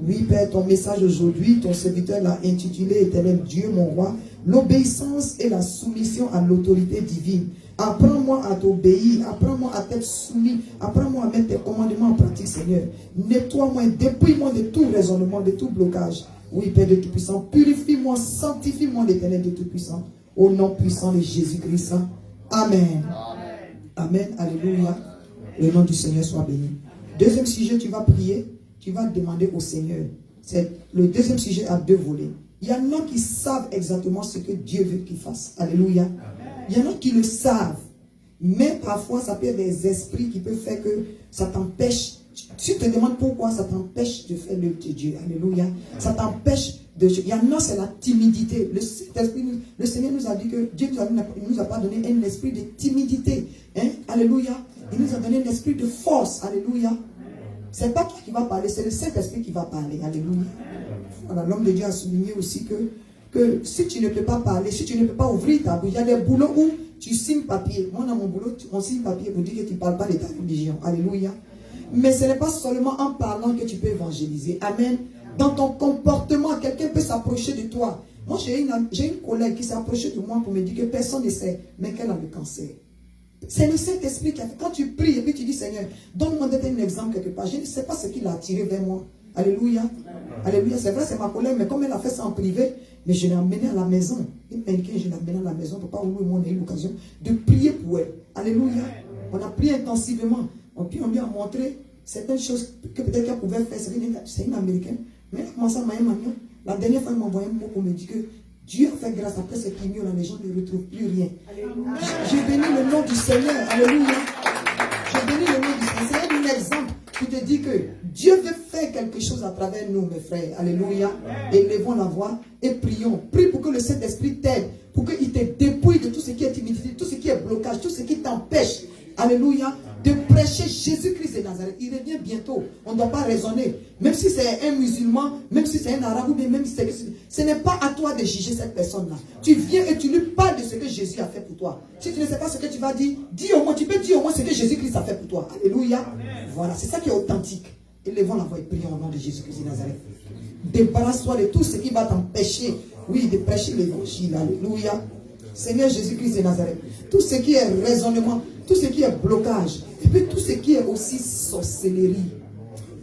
Oui, Père, ton message aujourd'hui, ton serviteur l'a intitulé, Éternel Dieu, mon roi, l'obéissance et la soumission à l'autorité divine. Apprends-moi à t'obéir, apprends-moi à t'être soumis, apprends-moi à mettre tes commandements en pratique, Seigneur. Nettoie-moi, dépouille-moi de tout raisonnement, de tout blocage. Oui, Père de Tout-Puissant, purifie-moi, sanctifie-moi, l'Éternel de Tout-Puissant. Au nom puissant de Jésus-Christ. Amen. Amen. Alléluia. Le nom du Seigneur soit béni. Deuxième sujet, tu vas prier, tu vas demander au Seigneur. Le deuxième sujet a 2 volets. Il y en a qui savent exactement ce que Dieu veut qu'ils fassent. Alléluia. Il y en a qui le savent. Mais parfois, ça peut être des esprits qui peuvent faire que ça t'empêche. Tu te demandes pourquoi ça t'empêche de faire l'œuvre de Dieu. Alléluia. Ça t'empêche de... Il y en a, c'est la timidité. Le Seigneur nous a dit que Dieu ne nous a pas donné un esprit de timidité. Hein? Alléluia. Il nous a donné un esprit de force. Alléluia. C'est pas toi qui va parler, c'est le Saint-Esprit qui va parler. Alléluia. Voilà, l'homme de Dieu a souligné aussi que si tu ne peux pas parler, si tu ne peux pas ouvrir ta bouche, il y a des boulots où tu signes papier. Moi, dans mon boulot, on signe papier pour dire que tu ne parles pas de ta religion. Alléluia. Mais ce n'est pas seulement en parlant que tu peux évangéliser. Amen. Dans ton comportement, quelqu'un peut s'approcher de toi. Moi, j'ai une collègue qui s'est approchée de moi pour me dire que personne ne sait, mais qu'elle a le cancer. C'est le Saint-Esprit qui a fait. Quand tu pries et puis tu dis, Seigneur, donne-moi un exemple quelque part. Je ne sais pas ce qui l'a attiré vers moi. Alléluia. Alléluia. C'est vrai, c'est ma collègue, mais comme elle a fait ça en privé, mais je l'ai emmenée à la maison. Je l'ai emmenée à la maison. Papa ou moi, on a eu l'occasion de prier pour elle. Alléluia. On a prié intensivement. Puis on lui a montré certaines choses que peut-être qu'elle pouvait faire. C'est une Américaine. Mais elle a commencé à m'aimer. La dernière fois, elle m'a envoyé un mot pour me dire que Dieu a fait grâce. Après cette chimio, les gens ne retrouvent plus rien. J'ai béni le nom du Seigneur. Alléluia. J'ai béni le nom du Seigneur. C'est un exemple qui te dit que Dieu veut faire quelque chose à travers nous, mes frères. Alléluia. Élevons la voix et prions. Prie pour que le Saint-Esprit t'aide. Pour qu'il te dépouille de tout ce qui est timidité, tout ce qui est blocage, tout ce qui t'empêche. Alléluia. De prêcher Jésus-Christ de Nazareth. Il revient bientôt. On ne doit pas raisonner. Même si c'est un musulman, même si c'est un arabe, ou bien même si c'est... Ce n'est pas à toi de juger cette personne-là. Tu viens et tu lui parles de ce que Jésus a fait pour toi. Si tu ne sais pas ce que tu vas dire, dis au moins, tu peux dire au moins ce que Jésus-Christ a fait pour toi. Alléluia. Voilà, c'est ça qui est authentique. Élevons la voix et prions au nom de Jésus-Christ de Nazareth. Débarrasse-toi de tout ce qui va t'empêcher, oui, de prêcher l'évangile. Alléluia. Seigneur Jésus-Christ de Nazareth. Tout ce qui est raisonnement, tout ce qui est blocage, et puis tout ce qui est aussi sorcellerie.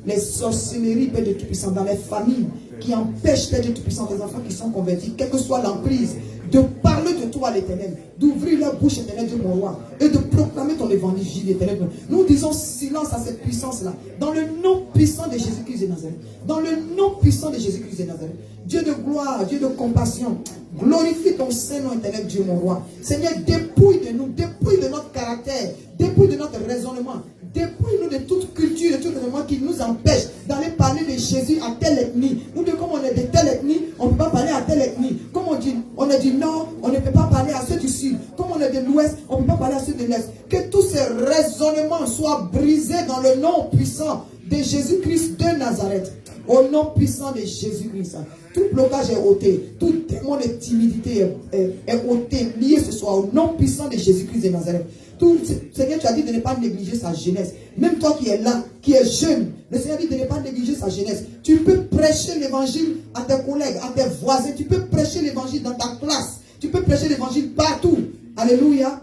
Les sorcelleries, Père de Tout-Puissant, dans les familles, qui empêchent, Père de Tout-Puissant, les enfants qui sont convertis, quelle que soit l'emprise, de parler de toi, l'Éternel, d'ouvrir leur bouche, Éternel Dieu mon roi, et de proclamer ton évangile, Éternel. Nous disons silence à cette puissance-là, dans le nom puissant de Jésus-Christ de Nazareth. Dans le nom puissant de Jésus-Christ de Nazareth. Dieu de gloire, Dieu de compassion, glorifie ton Saint-Nom, Éternel Dieu mon roi. Seigneur, dépouille de nous, dépouille de notre caractère, dépouille de notre raisonnement, dépouille-nous de toute culture, de tout raisonnement qui nous empêche d'aller parler de Jésus à telle ethnie. Nous disons, comme on est de telle ethnie, on ne peut pas parler à telle ethnie. Comme on est du nord, on ne peut pas parler à ceux du sud. Comme on est de l'ouest, on ne peut pas parler à ceux de l'est. Que tous ces raisonnements soient brisés dans le nom puissant de Jésus-Christ de Nazareth. Au nom puissant de Jésus-Christ. Tout blocage est ôté. Tout démon de timidité est ôté. Lié ce soir au nom puissant de Jésus-Christ de Nazareth. Tout Seigneur, tu as dit de ne pas négliger sa jeunesse. Même toi qui es là, qui es jeune, le Seigneur dit de ne pas négliger sa jeunesse. Tu peux prêcher l'évangile à tes collègues, à tes voisins. Tu peux prêcher l'évangile dans ta classe. Tu peux prêcher l'évangile partout. Alléluia.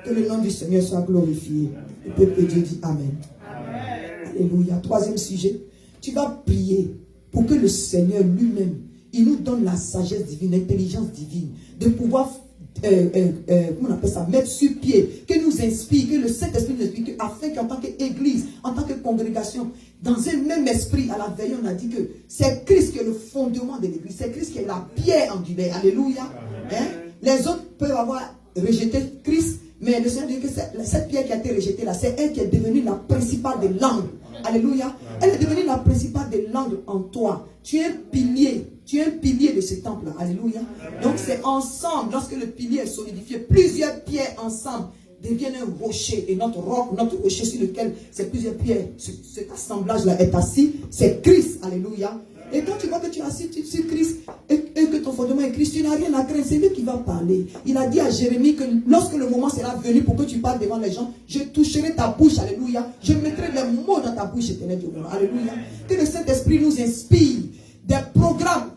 Que le nom du Seigneur soit glorifié. Le peuple de Dieu dit Amen. Alléluia. Troisième sujet. Tu vas prier pour que le Seigneur lui-même, il nous donne la sagesse divine, l'intelligence divine, de pouvoir, comment on appelle ça, mettre sur pied, que nous inspire, que le Saint-Esprit nous inspire, afin qu'en tant qu'Église, en tant que congrégation, dans un même esprit, à la veille, on a dit que c'est Christ qui est le fondement de l'Église, c'est Christ qui est la pierre angulaire. Alléluia. Hein? Les autres peuvent avoir rejeté Christ, mais le Seigneur dit que cette pierre qui a été rejetée là, c'est elle qui est devenue la principale des langues. Alléluia. Elle est devenue la principale des langues en toi. Tu es un pilier. Tu es un pilier de ce temple-là. Alléluia. Donc c'est ensemble, lorsque le pilier est solidifié, plusieurs pierres ensemble deviennent un rocher. Et notre roc, notre rocher sur lequel ces plusieurs pierres, cet assemblage-là est assis, c'est Christ. Alléluia. Et quand tu vois que tu es assis sur Christ et que ton fondement est Christ, tu n'as rien à craindre. C'est lui qui va parler. Il a dit à Jérémie que lorsque le moment sera venu pour que tu parles devant les gens, je toucherai ta bouche. Alléluia. Je mettrai les mots dans ta bouche, Éternel Dieu. Alléluia. Que le Saint-Esprit nous inspire des programmes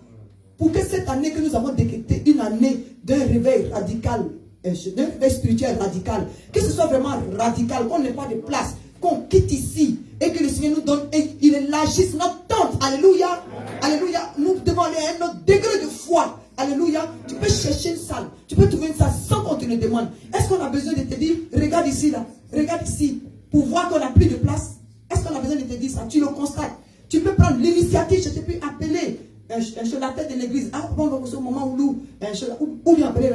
pour que cette année que nous avons décrété, une année d'un réveil radical, d'un réveil spirituel radical, que ce soit vraiment radical, qu'on n'ait pas de place, qu'on quitte ici et que le Seigneur nous donne et il élargisse notre tente. Alléluia. Alléluia. Nous devons aller à un autre degré de foi. Alléluia. Tu peux chercher une salle. Tu peux trouver une salle sans qu'on te le demande. Est-ce qu'on a besoin de te dire, regarde ici là, regarde ici. pour voir qu'on n'a plus de place. Est-ce qu'on a besoin de te dire ça? Tu le constates. Tu peux prendre l'initiative, je t'ai pu appeler sur la tête de l'église. Ah, bon, au moment où bien appeler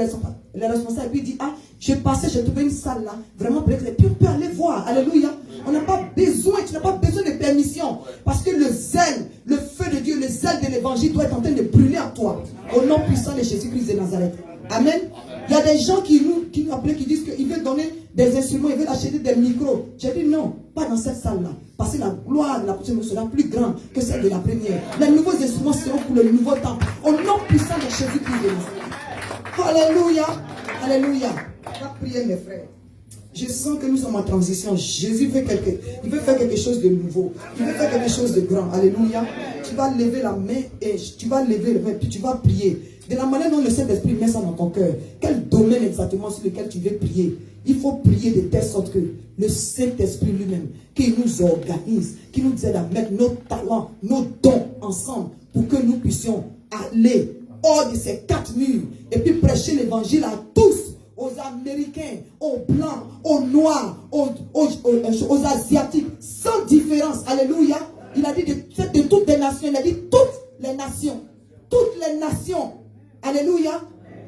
les responsables et puis dire, ah, je passais, j'ai trouvé une salle là, vraiment, et puis on peut aller voir. Alléluia. On n'a pas besoin, tu n'as pas besoin de permission. Parce que le zèle, le feu de Dieu, le zèle de l'évangile doit être en train de brûler en toi. Au nom puissant de Jésus-Christ de Nazareth. Amen. Il y a des gens qui nous appellent, qui disent qu'ils veulent donner des instruments, ils veulent acheter des micros. J'ai dit non, pas dans cette salle-là. Parce que la gloire de la prochaine sera plus grande que celle de la première. Les nouveaux instruments seront pour le nouveau temps. Au nom puissant de Jésus-Christ de Nazareth. Alléluia. Alléluia. On va prier, mes frères. Je sens que nous sommes en transition. Jésus il veut faire quelque chose de nouveau. Il veut faire quelque chose de grand. Alléluia. Tu vas lever la main et tu vas lever le main, puis tu vas prier. De la manière dont le Saint-Esprit met ça dans ton cœur. Quel domaine exactement sur lequel tu veux prier? Il faut prier de telle sorte que le Saint-Esprit lui-même, qui nous organise, qui nous aide à mettre nos talents, nos dons ensemble pour que nous puissions aller hors de ces 4 murs et puis prêcher l'évangile à tous. Aux Américains, aux Blancs, aux Noirs, aux Asiatiques, sans différence. Alléluia. Il a dit de toutes les nations. Il a dit toutes les nations. Toutes les nations. Alléluia.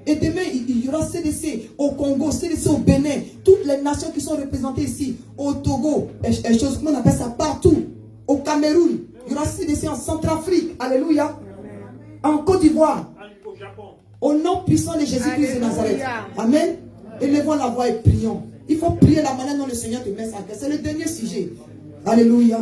Et demain, il y aura CDC au Congo, CDC au Bénin. Toutes les nations qui sont représentées ici. Au Togo, comment on appelle ça, partout. Au Cameroun. Il y aura CDC en Centrafrique. Alléluia. En Côte d'Ivoire. Au Japon. Au nom puissant de Jésus-Christ de Nazareth. Amen. Élevons la voix et prions. Il faut prier la manière dont le Seigneur te met ça. C'est le dernier sujet. Alléluia.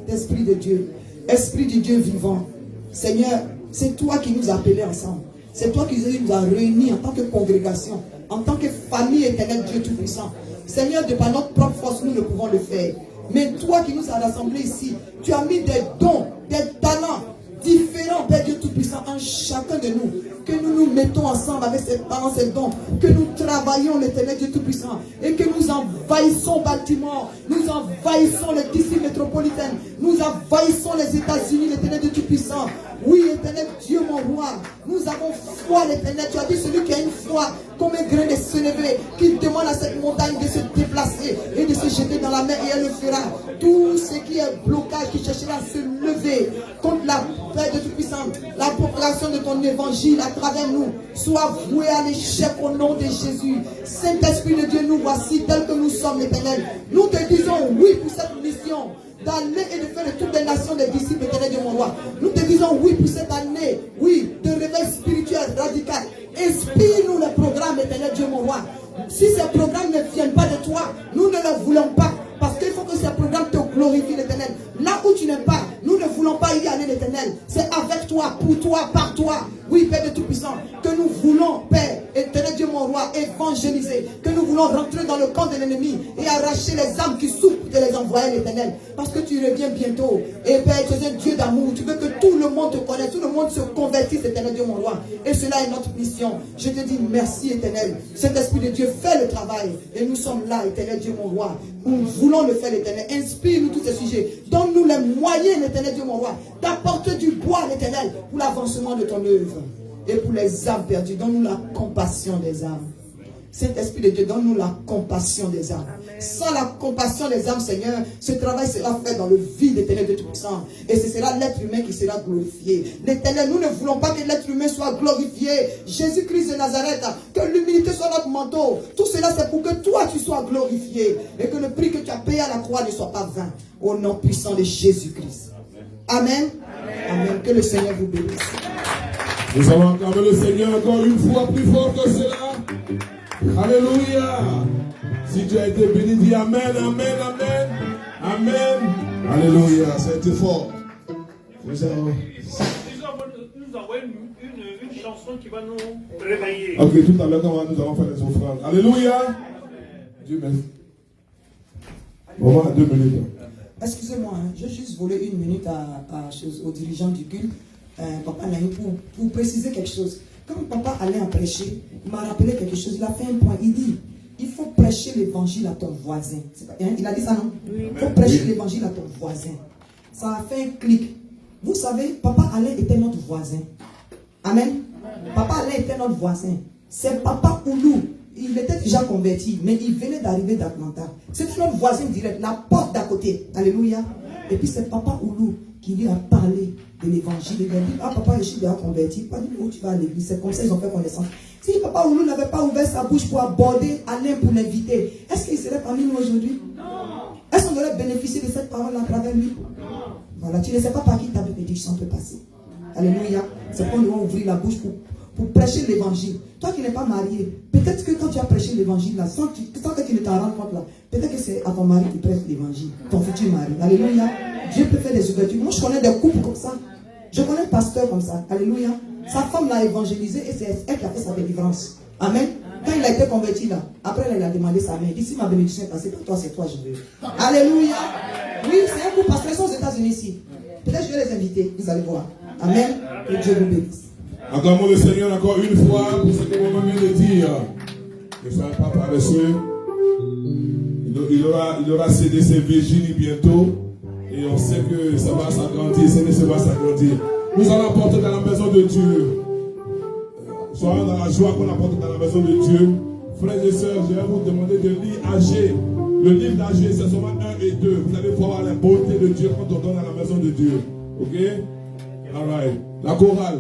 Esprit de Dieu. Esprit de Dieu vivant. Seigneur, c'est toi qui nous as appelés ensemble. C'est toi qui nous as réunis en tant que congrégation, en tant que famille éternelle, Dieu Tout-Puissant. Seigneur, de par notre propre force, nous ne pouvons le faire. Mais toi qui nous as rassemblés ici, tu as mis des dons, des talents différents, Père Dieu Tout-Puissant, en chacun de nous. Que nous nous mettons ensemble avec ces talents, ces dons. Que nous travaillons l'éternel Dieu Tout-Puissant. Et que nous envahissons Baltimore. Nous envahissons les DC métropolitaines. Nous envahissons les États-Unis, l'éternel Dieu Tout-Puissant. Oui, éternel Dieu, mon roi. Nous avons foi, l'éternel. Tu as dit celui qui a une foi comme un grain de sénévé, qui demande à cette montagne de se déplacer et de se jeter dans la mer, et elle le fera. Tout ce qui est blocage, qui cherchera à se lever contre la paix de Tout-Puissant, la propagation de ton évangile à travers nous, soit voué à l'échec au nom de Jésus. Saint-Esprit de Dieu, nous voici tels que nous sommes, l'éternel. Nous te disons oui pour cette mission d'aller et de faire de toutes les nations des disciples éternels de mon roi. Nous te disons oui pour cette année, oui, de réveil spirituel radical. Inspire-nous les programmes éternels Dieu mon roi. Si ces programmes ne viennent pas de toi, nous ne les voulons pas. Parce qu'il faut que ces programmes te glorifient l'éternel. Là où tu n'es pas, nous ne voulons pas y aller l'éternel. C'est avec toi, pour toi, par toi. Oui, Père de Tout-Puissant, que nous voulons, Père, éternel Dieu mon roi, évangéliser. Que nous voulons rentrer dans le camp de l'ennemi et arracher les âmes qui souffrent de les envoyer l'éternel. Parce que tu reviens bientôt. Et Père, tu es un Dieu d'amour. Tu veux que tout le monde te connaisse, tout le monde se convertisse, éternel Dieu mon roi. Et cela est notre mission. Je te dis merci éternel. Cet esprit de Dieu fait le travail. Et nous sommes là, éternel Dieu mon roi. Nous voulons le faire l'éternel. Inspire-nous tous ces sujets. Donne-nous les moyens, l'éternel Dieu mon roi, d'apporter du bois, l'éternel, pour l'avancement de ton œuvre. Et pour les âmes perdues, donne-nous la compassion des âmes. Saint-Esprit de Dieu, donne-nous la compassion des âmes. Amen. Sans la compassion des âmes, Seigneur, ce travail sera fait dans le vide éternel de Tout-Puissant. Et ce sera l'être humain qui sera glorifié. L'éternel, nous ne voulons pas que l'être humain soit glorifié. Jésus-Christ de Nazareth, que l'humilité soit notre manteau. Tout cela, c'est pour que toi, tu sois glorifié. Et que le prix que tu as payé à la croix ne soit pas vain. Au nom puissant de Jésus-Christ. Amen. Amen. Amen. Que le Seigneur vous bénisse. Nous allons acclamer le Seigneur encore une fois plus fort que cela. Alléluia. Si tu as été béni, dis Amen, Amen, Amen. Amen. Alléluia. C'était fort. Nous avons une chanson qui va nous réveiller. Ok, tout à l'heure, nous allons faire les offrandes. Alléluia. Dieu merci. On va à 2 minutes. Excusez-moi, je vais juste voler 1 minute aux dirigeants du culte. Papa Alain, pour préciser quelque chose. Quand Papa Alain a prêché, il m'a rappelé quelque chose. Il a fait un point. Il dit, il faut prêcher l'évangile à ton voisin. Il a dit ça, non? Oui. Il faut prêcher l'évangile à ton voisin. Ça a fait un clic. Vous savez, Papa Alain était notre voisin. Amen. Papa Alain était notre voisin. C'est Papa Oulou. Il était déjà converti, mais il venait d'arriver d'Atlanta. C'était notre voisin direct, la porte d'à côté. Alléluia. Et puis c'est Papa Oulou qui lui a parlé de l'évangile. Il a dit, ah papa, je suis déjà converti. Pas dit, où tu vas à l'église. C'est comme ça qu'ils ont fait connaissance. Si Papa Oulou n'avait pas ouvert sa bouche pour aborder Alain pour l'inviter, est-ce qu'il serait parmi nous aujourd'hui? Non. Est-ce qu'on aurait bénéficié de cette parole à travers lui? Non. Voilà, tu ne sais pas par qui ta bénédiction peut passer. Alléluia. C'est qu'on doit ouvrir la bouche pour prêcher l'évangile. Toi qui n'es pas marié, peut-être que quand tu as prêché l'évangile là, sans que tu ne t'en rendes compte là, peut-être que c'est à ton mari qui prêche l'évangile, ton futur mari. Alléluia. Dieu peut faire des ouvertures. Moi je connais des couples comme ça. Je connais un pasteur comme ça. Alléluia. Sa femme l'a évangélisé et c'est elle qui a fait sa délivrance. Amen. Quand il a été converti là, après là, il a demandé sa main. Il dit, si ma bénédiction est passée, pour toi c'est toi, je veux. Alléluia. Oui, c'est un couple parce qu'ils sont aux États-Unis ici. Peut-être je vais les inviter, vous allez voir. Amen. Que Dieu vous bénisse. Acclamons le Seigneur encore une fois pour ce que vous venez de dire. Ne soyez pas paresseux. Il aura cédé ses Virginie bientôt. Et on sait que ça va s'agrandir. Ça va s'agrandir. Nous allons apporter dans la maison de Dieu. Soyons dans la joie qu'on apporte dans la maison de Dieu. Frères et sœurs, je vais vous demander de lire Agé. Le livre d'Agé, c'est seulement 1 et 2. Vous allez voir la beauté de Dieu quand on donne dans la maison de Dieu. Ok? All right. La chorale.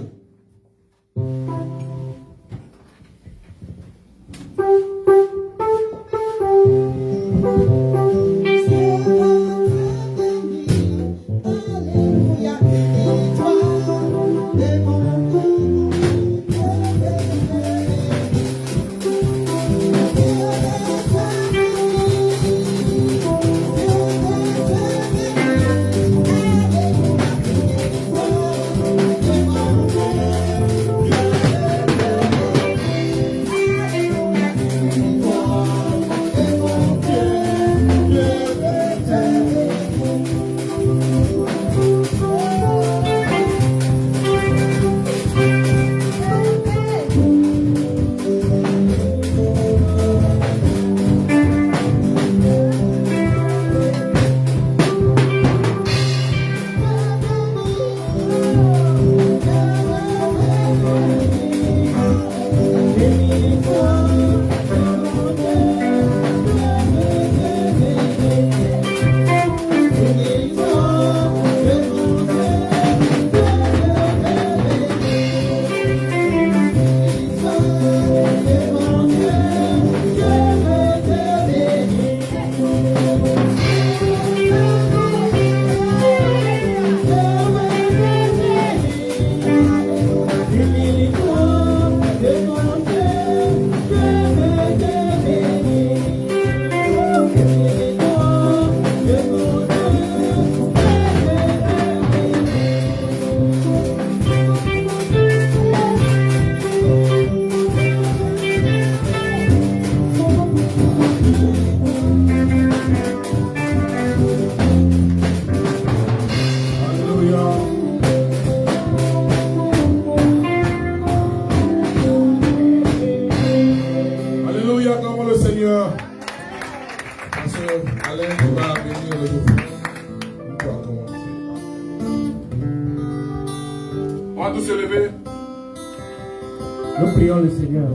Nous prions le Seigneur.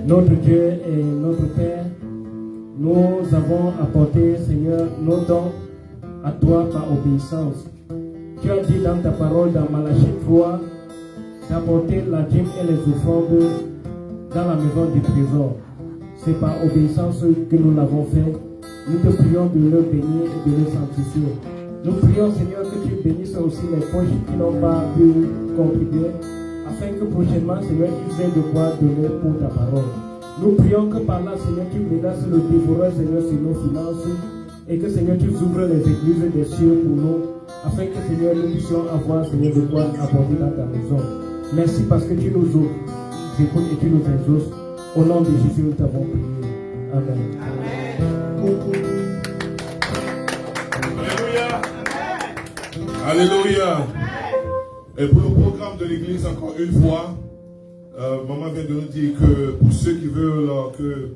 Notre Dieu et notre Père, nous avons apporté, Seigneur, nos dons à toi par obéissance. Tu as dit dans ta parole, dans Malachie 3, d'apporter la dîme et les offrandes dans la maison du trésor. C'est par obéissance que nous l'avons fait. Nous te prions de le bénir et de le sanctifier. Nous prions, Seigneur, que tu bénisses aussi les poches qui n'ont pas pu contribuer, afin que prochainement, Seigneur, ils aient de quoi donner pour ta parole. Nous prions que par là, Seigneur, tu menaces le dévoreur, Seigneur, sur nos finances, et que, Seigneur, tu ouvres les églises des cieux pour nous, afin que, Seigneur, nous puissions avoir, Seigneur, de quoi apporter dans ta maison. Merci parce que tu nous ouvres, écoutes et tu nous exauces. Au nom de Jésus, nous t'avons prié. Amen. Alléluia. Et pour le programme de l'église, encore une fois, maman vient de nous dire que pour ceux qui veulent que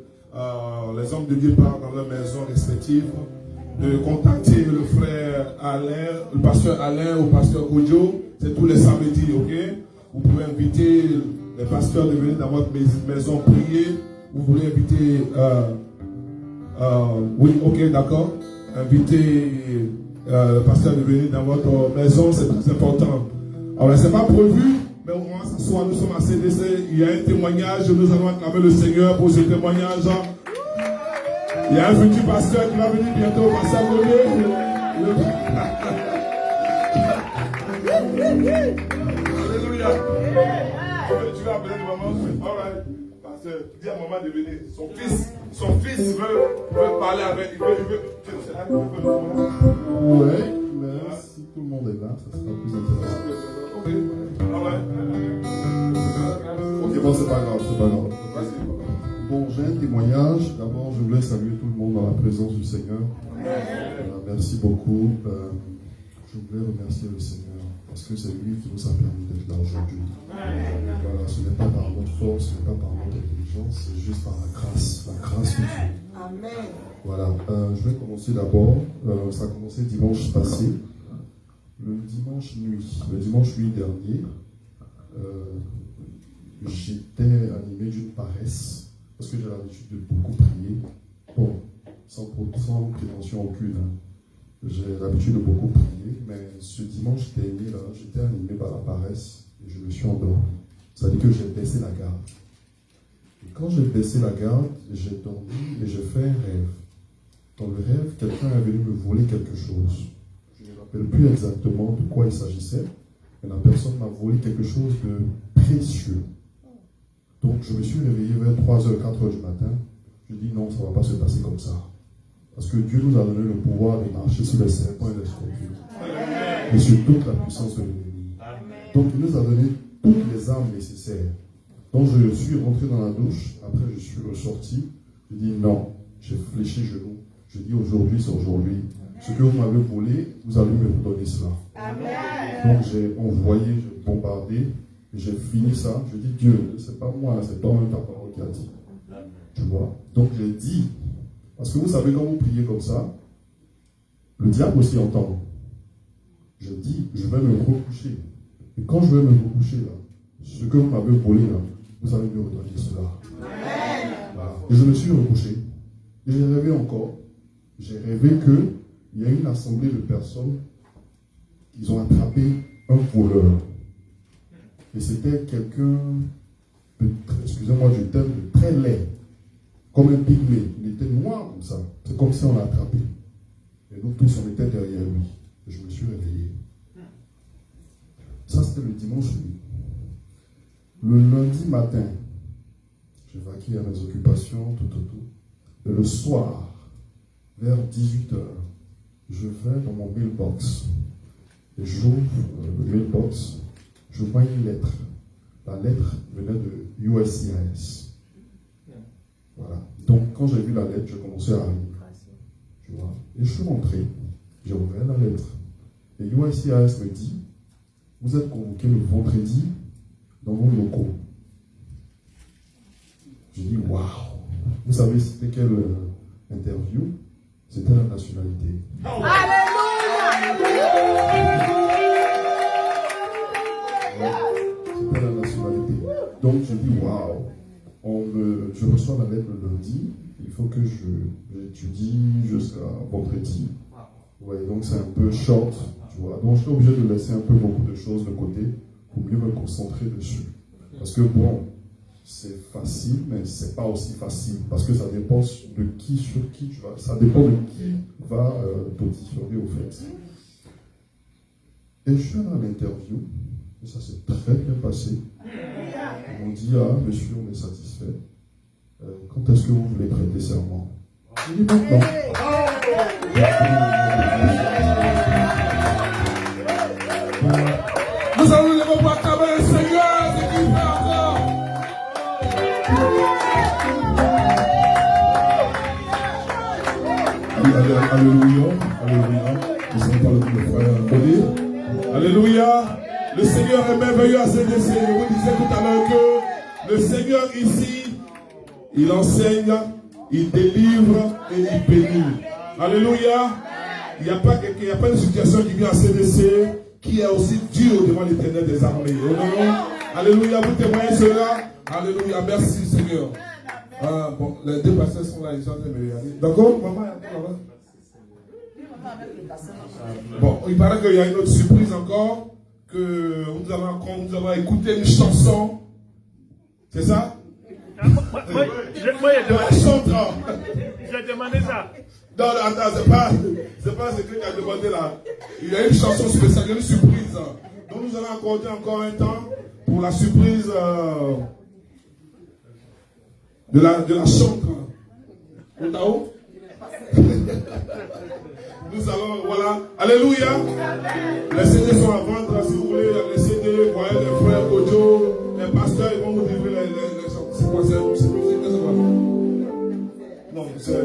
les hommes de Dieu partent dans leur maison respective, de contacter le frère Alain, le pasteur Alain ou le pasteur Kojo, c'est tous les samedis, ok? Vous pouvez inviter les pasteurs de venir dans votre maison prier. Vous voulez inviter, oui, ok, d'accord. Inviter le pasteur de venir dans votre maison, c'est très important. Alors, c'est pas prévu, mais au moins ce soir, nous sommes à CDC. Il y a un témoignage, nous allons acclamer le Seigneur pour ce témoignage. Il y a un futur pasteur qui va venir bientôt, pasteur Olivier. Alléluia. Tu vas appeler le maman. All right. Pasteur, dis à maman de venir. Son fils veut parler avec. Il veut. Oui, mais si tout le monde est là, ça sera plus intéressant. Ok. All right. Ok, bon, c'est pas grave. Bon, j'ai un témoignage. D'abord, je voulais saluer tout le monde dans la présence du Seigneur. Merci beaucoup. Je voulais remercier le Seigneur parce que c'est lui qui nous a permis d'être là aujourd'hui. Voilà, ce n'est pas par notre force, ce n'est pas par notre intelligence, c'est juste par la grâce de Dieu. Amen. Voilà, je vais commencer d'abord. Ça a commencé dimanche passé. Le dimanche nuit dernier, j'étais animé d'une paresse parce que j'ai l'habitude de beaucoup prier. Bon, sans prétention aucune. Hein. J'ai l'habitude de beaucoup prier, mais ce dimanche dernier, là, j'étais animé par la paresse et je me suis endormi. C'est-à-dire que j'ai baissé la garde. Et quand j'ai baissé la garde, j'ai dormi et j'ai fait un rêve. Dans le rêve, quelqu'un est venu me voler quelque chose. Je ne me rappelle plus exactement de quoi il s'agissait, mais la personne m'a volé quelque chose de précieux. Donc je me suis réveillé vers 3h, 4h du matin. Je dis non, ça ne va pas se passer comme ça. Parce que Dieu nous a donné le pouvoir de marcher sur les serpents et les scorpions. Et sur toute la puissance de l'ennemi. Donc il nous a donné toutes les armes nécessaires. Donc je suis rentré dans la douche. Après je suis ressorti. Je dis non. J'ai fléchi genou. Je dis aujourd'hui c'est aujourd'hui. Ce que vous m'avez volé, vous allez me redonner cela. Donc j'ai envoyé, j'ai bombardé. Et j'ai fini ça. Je dis Dieu, c'est pas moi, c'est toi ta parole qui a dit. Tu vois. Donc j'ai dit. Parce que vous savez, quand vous priez comme ça, le diable aussi entend. Je dis, je vais me recoucher. Et quand je vais me recoucher, là, ce que vous m'avez volé, là, vous allez me redonner cela. Voilà. Et je me suis recouché. Et j'ai rêvé encore. J'ai rêvé qu'il y a une assemblée de personnes qui ont attrapé un voleur. Et c'était quelqu'un, excusez-moi du terme, de très laid. Comme un pygmée. Il était noir comme ça. C'est comme si on l'a attrapé. Et nous tous, on était derrière lui. Et je me suis réveillé. Ça, c'était le dimanche nuit. Le lundi matin, j'ai vaqué à mes occupations, tout. Et le soir, vers 18h, je vais dans mon mailbox. Et j'ouvre le mailbox. Je vois une lettre. La lettre venait de USCIS. Voilà. Donc, quand j'ai vu la lettre, j'ai commencé à lire. Tu vois. Et je suis rentré. J'ai ouvert la lettre. Et USCIS me dit, vous êtes convoqué le vendredi dans vos locaux. J'ai dit, waouh. Vous savez, c'était quelle interview? C'était la nationalité. C'était la nationalité. Donc, je dis, waouh. Je reçois la lettre le lundi, il faut que j'étudie jusqu'à vendredi. Ouais, donc c'est un peu short, tu vois. Donc je suis obligé de laisser un peu beaucoup de choses de côté pour mieux me concentrer dessus. Parce que bon, c'est facile, mais c'est pas aussi facile. Parce que ça dépend de qui sur qui tu vas. Ça dépend de qui va t'auditionner au fait. Et je suis allé à l'interview, et ça s'est très bien passé. Ils m'ont dit, ah, monsieur, on est satisfait. Quand est-ce que vous voulez prêter serment? Je dis maintenant. Nous allons lever pour acclamer le Seigneur, c'est qui fait encore. Alléluia. Nous allons parler de nos frères. Alléluia. Le Seigneur est merveilleux à CDC. Je vous disais tout à l'heure que le Seigneur ici, il enseigne, il délivre et il bénit. Alléluia. Il n'y a pas de situation qui vient à CDC qui est aussi dure devant l'Éternel des armées. Oh non. Alléluia, vous témoignez cela. Alléluia, merci Seigneur. Ah, bon, les deux pasteurs sont là, ils sont en train de me regarder. D'accord, maman est encore là. Bon, il paraît qu'il y a une autre surprise encore, que nous avons écouté une chanson. C'est ça? Moi, J'ai demandé ça. Non, attends, c'est pas ce que tu as demandé là. Il y a une chanson spéciale, une surprise. Donc nous allons accorder encore un temps pour la surprise de la chantre. Otao. Nous allons, voilà. Alléluia. Les CD sont à vendre. Si vous voulez les CD, voyez les frères Kojo, les pasteurs, ils vont vous livrer les chansons. C'est quoi, c'est musique, c'est quoi? Non, c'est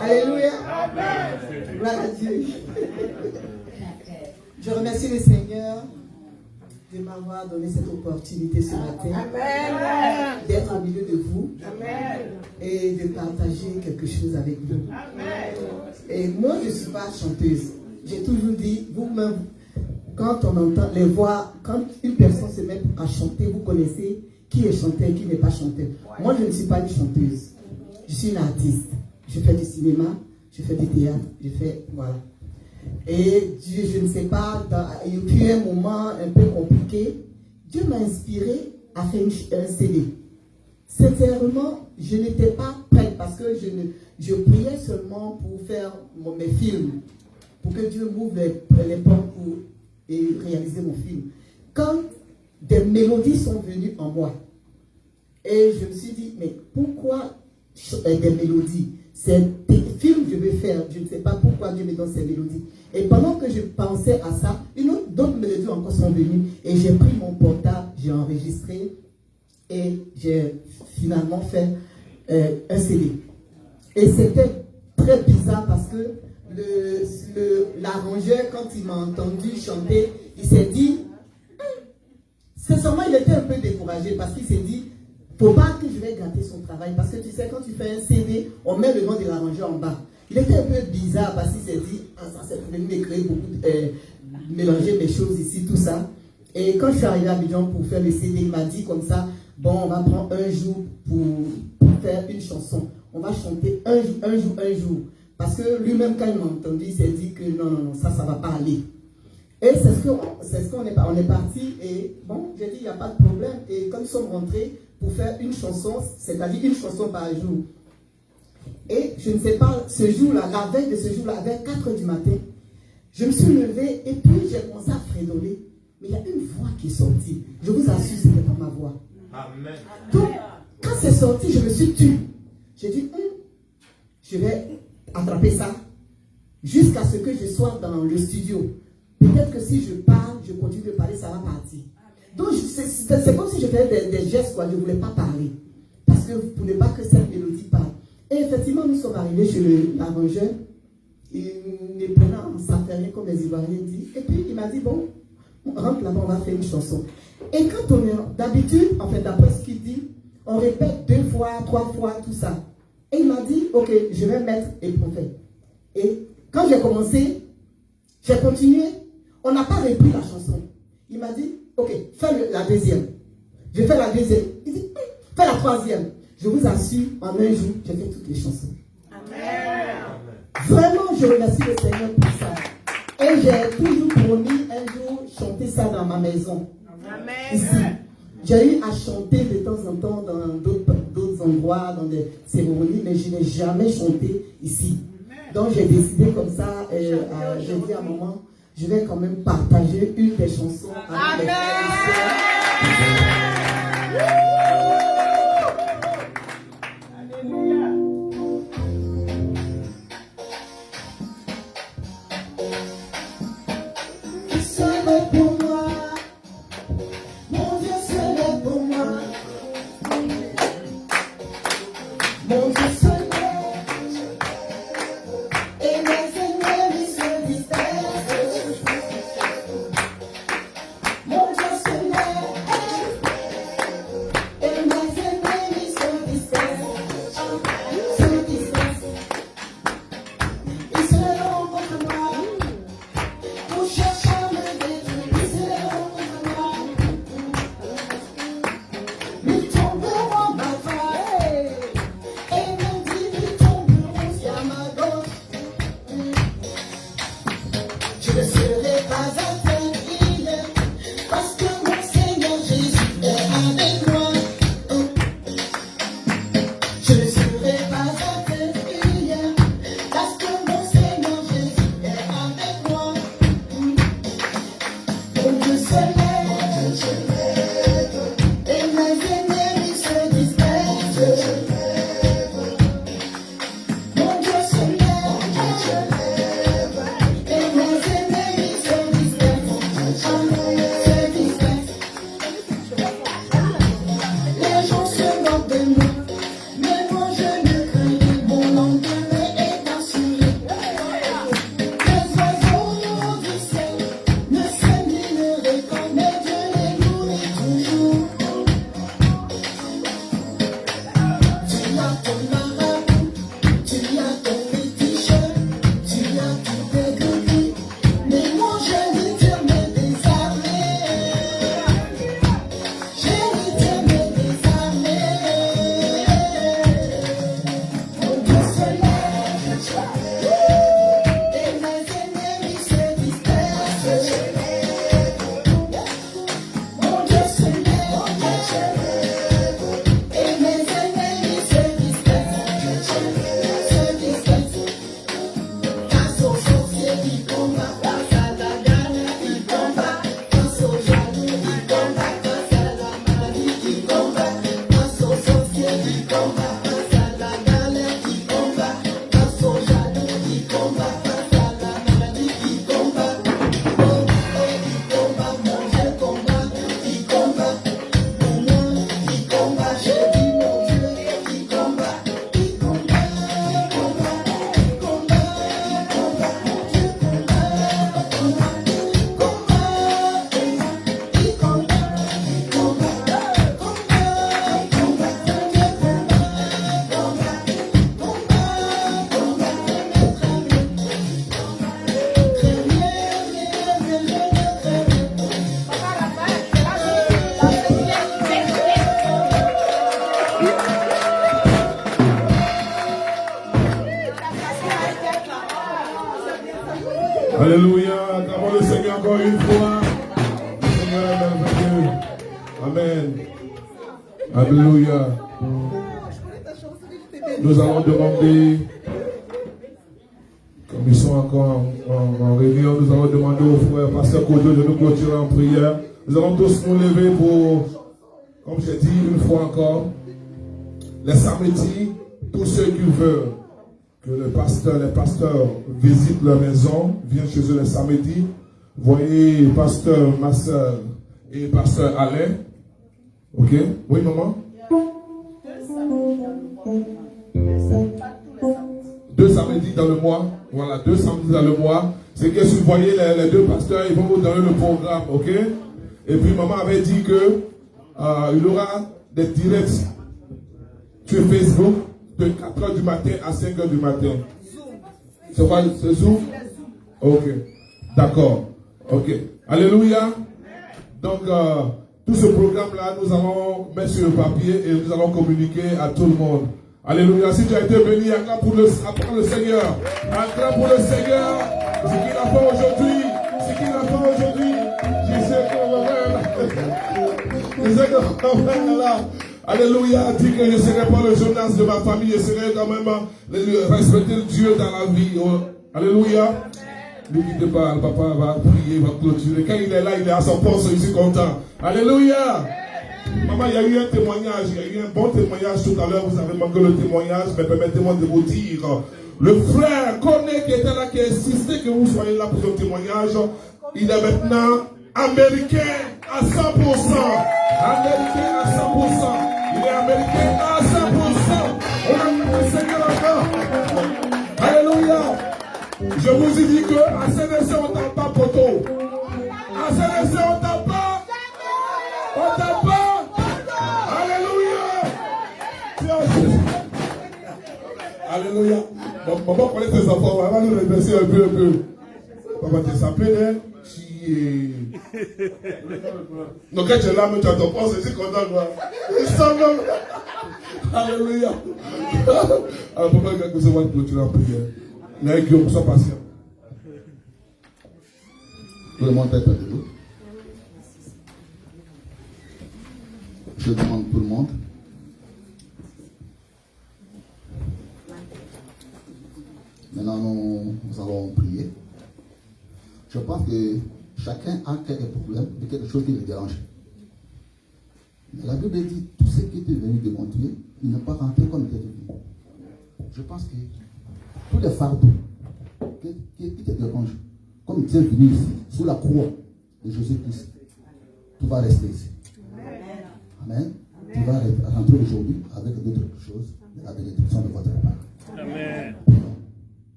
Alléluia. Gloire à Dieu. Je remercie le Seigneur de m'avoir donné cette opportunité ce matin d'être au milieu de vous et de partager quelque chose avec vous. Et moi, je ne suis pas chanteuse. J'ai toujours dit, vous-même, quand on entend les voix, quand une personne se met à chanter, vous connaissez qui est chanteur et qui n'est pas chanteur. Moi, je ne suis pas une chanteuse. Je suis une artiste. Je fais du cinéma, je fais du théâtre, je fais, voilà. Et Dieu, je ne sais pas, il y a eu un moment un peu compliqué. Dieu m'a inspiré à faire un CD. Sincèrement, je n'étais pas prête parce que je priais seulement pour faire mes films, pour que Dieu m'ouvre les portes pour réaliser mon film. Quand des mélodies sont venues en moi, et je me suis dit, mais pourquoi des mélodies? C'est des films que je vais faire, je ne sais pas pourquoi Dieu me donne ces mélodies. Et pendant que je pensais à ça, d'autres mélodies encore sont venues. Et j'ai pris mon portable, j'ai enregistré et j'ai finalement fait un CD. Et c'était très bizarre parce que l'arrangeur, quand il m'a entendu chanter, il s'est dit, sincèrement, il était un peu découragé parce qu'il s'est dit, faut pas que je vais gâter son travail. Parce que tu sais, quand tu fais un CD, on met le nom de l'arrangeur en bas. Il était un peu bizarre parce qu'il s'est dit, ça c'est venu me créer beaucoup, mélanger mes choses ici, tout ça. Et quand je suis arrivé à Abidjan pour faire le CD, il m'a dit comme ça, bon, on va prendre un jour pour faire une chanson. On va chanter un jour. Parce que lui-même, quand il m'a entendu, il s'est dit que non, ça va pas aller. Et c'est ce qu'on est parti. Et bon, j'ai dit, il n'y a pas de problème. Et quand nous sommes rentrés pour faire une chanson, c'est-à-dire une chanson par jour. Et je ne sais pas, ce jour-là, la veille de ce jour-là, vers 4h du matin, je me suis levée et puis j'ai commencé à fredonner. Mais il y a une voix qui est sortie. Je vous assure, ce n'était pas ma voix. Amen. Donc, quand c'est sorti, je me suis tue. J'ai dit, je vais attraper ça jusqu'à ce que je sois dans le studio. Peut-être que si je parle, je continue de parler, ça va partir. Donc, c'est comme si je faisais des gestes, quoi. Je ne voulais pas parler. Parce que vous ne voulez pas que cette mélodie parle. Et effectivement, nous sommes arrivés chez l'arrangeur. Il me prenait en s'affaire, comme les Ivoiriens disent. Et puis, il m'a dit, bon, on rentre là-bas, on va faire une chanson. Et quand on est d'habitude, en fait, d'après ce qu'il dit, on répète 2 fois, 3 fois, tout ça. Et il m'a dit, ok, je vais mettre les prophètes. Et quand j'ai commencé, j'ai continué. On n'a pas repris la chanson. Il m'a dit, ok, fais la deuxième. Je fais la deuxième. Il dit, fais la troisième. Je vous assure, en un jour, j'ai fait toutes les chansons. Amen. Vraiment, je remercie le Seigneur pour ça. Et j'ai toujours promis un jour chanter ça dans ma maison. Amen. Ici. J'ai eu à chanter de temps en temps dans d'autres endroits, dans des cérémonies, mais je n'ai jamais chanté ici. Donc j'ai décidé comme ça, j'ai dit à maman, je vais quand même partager une des chansons avec les frères et sœurs. Mon Dieu, Alléluia. Nous allons demander, comme ils sont encore en réunion, nous allons demander au frère Pasteur Kodo de nous clôturer en prière. Nous allons tous nous lever pour, comme j'ai dit une fois encore, les samedis, tous ceux qui veulent que les pasteurs visitent leur maison, viennent chez eux les samedis. Voyez pasteur Marcel et pasteur Alain. Ok? Oui, maman? 2 samedis dans le mois. Voilà, 2 samedis dans le mois. C'est que si vous voyez les 2 pasteurs, ils vont vous donner le programme. Ok? Et puis maman avait dit que il y aura des directs sur Facebook de 4h du matin à 5h du matin. C'est quoi? C'est Zoom? Ok. D'accord. Ok. Alléluia. Donc, tout ce programme-là, nous allons mettre sur le papier et nous allons communiquer à tout le monde. Alléluia. Si tu as été béni, acclame pour le Seigneur. Acclame pour le Seigneur. Ce qu'il a fait aujourd'hui. Ce qu'il a fait aujourd'hui. Je sais qu'on va là. Alléluia. Dis que je ne serai pas le Jonas de ma famille. Je serai quand même respecter Dieu dans la vie. Oh. Alléluia. Ne quittez pas, le papa va prier, va clôturer. Quand il est là, il est à son poste, je suis content. Alléluia. Maman, il y a eu un témoignage, il y a eu un bon témoignage tout à l'heure. Vous avez manqué le témoignage, mais permettez-moi de vous dire. Le frère Koné qui était là, qui a insisté que vous soyez là pour ce témoignage, il est maintenant américain à 100%. Américain à 100%. Il est américain à 100%. On a mis le Seigneur encore. Alléluia. Je vous ai dit que à CNC on t'entend pas poteau. À CNC on t'entend pas. On t'entend pas. Alléluia. Alléluia. Maman connaît tes enfants. On va nous remercier un peu. Papa tu s'appelles qui donc quand tu es là, tu as ton poste, je suis content quoi. Alléluia. Alors papa, quand vous allez clôturer en prière. Mais Guillaume, sois patient. Tout le monde est debout. Je demande tout le monde. Maintenant, nous allons prier. Je pense que chacun a quelques problèmes et quelque chose qui le dérange. Mais la Bible dit tout ce qui était venu devant Dieu, il n'est pas rentré comme il était venu. Je pense que tous les fardeaux qui te dérangent, comme tu es venu ici, sous la croix de Jésus-Christ, tu vas rester ici. Amen. Tu vas rentrer aujourd'hui avec d'autres choses, de la bénédiction de votre part. Amen.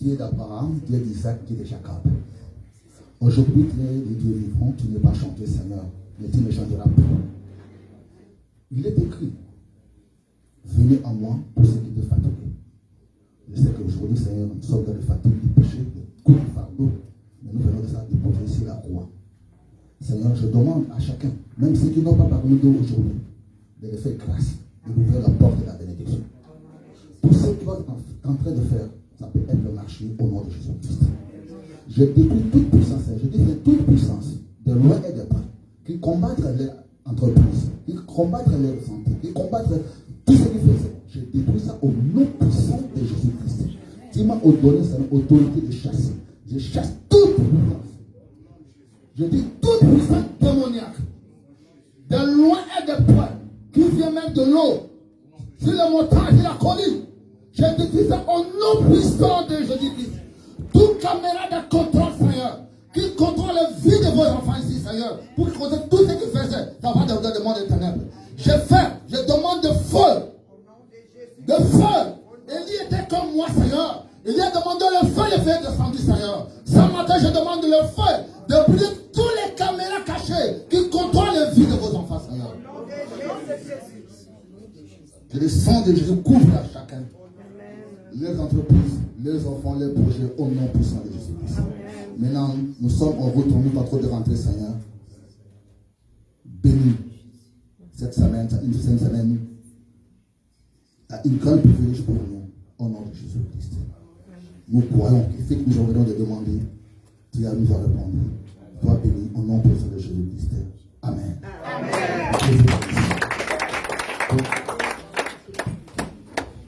Dieu d'Abraham, Dieu d'Isaac, Dieu de Jacob. Aujourd'hui, tu es le Dieu vivant, tu n'es pas chanté, Seigneur, mais tu ne chanteras plus. Il est écrit, venez à moi pour ceux qui te fatiguent. Je sais qu'aujourd'hui, Seigneur, nous sommes dans le fatigue du péché, de coups de fardeau, mais nous venons de ça déposer ici la croix. Seigneur, je demande à chacun, même ceux qui n'ont pas parlé d'eux aujourd'hui, de les faire grâce, de ouvrir la porte de la bénédiction. Tout ce qu'ils vont en train de faire, ça peut être le marché au nom de Jésus-Christ. Je détruis toute puissance, je détruis toute puissance, de loin et de près, qui combattent les entreprises, qui combattent les santé, qui combattent tout ce qui fait ça. Je détruis ça au nom puissant de Jésus-Christ. Tu m'as donné cette autorité de chasser. Je chasse toute puissance. Je dis toute puissance démoniaque, de loin et de près, qui vient même de l'eau, sur le montagne, sur la colline. Je détruis ça au nom puissant de Jésus-Christ. Toute caméra de contrôle, Seigneur, qui contrôle la vie de vos enfants ici, Seigneur, pour qu'ils connaissent tout ce qu'ils faisaient, ça va dans le monde des ténèbres. Je demande de feu. De feu. Élie était comme moi, Seigneur. Il a demandé le feu, le feu est descendu, Seigneur. Ce matin, je demande le feu de brûler toutes les caméras cachées qui contrôlent la vie de vos enfants, Seigneur. Que le sang de Jésus couvre à chacun. Les entreprises, les enfants, les projets, au nom puissant de Jésus-Christ. Maintenant, nous sommes en route, nous pas trop de rentrer, Seigneur. Bénis cette semaine, une semaine, à une grande privilège pour nous, au nom de Jésus-Christ. Nous croyons qu'il fait que nous venons de demander, tu as nous à répondre. Toi béni, au nom puissant de Jésus-Christ. Amen. Amen. Donc,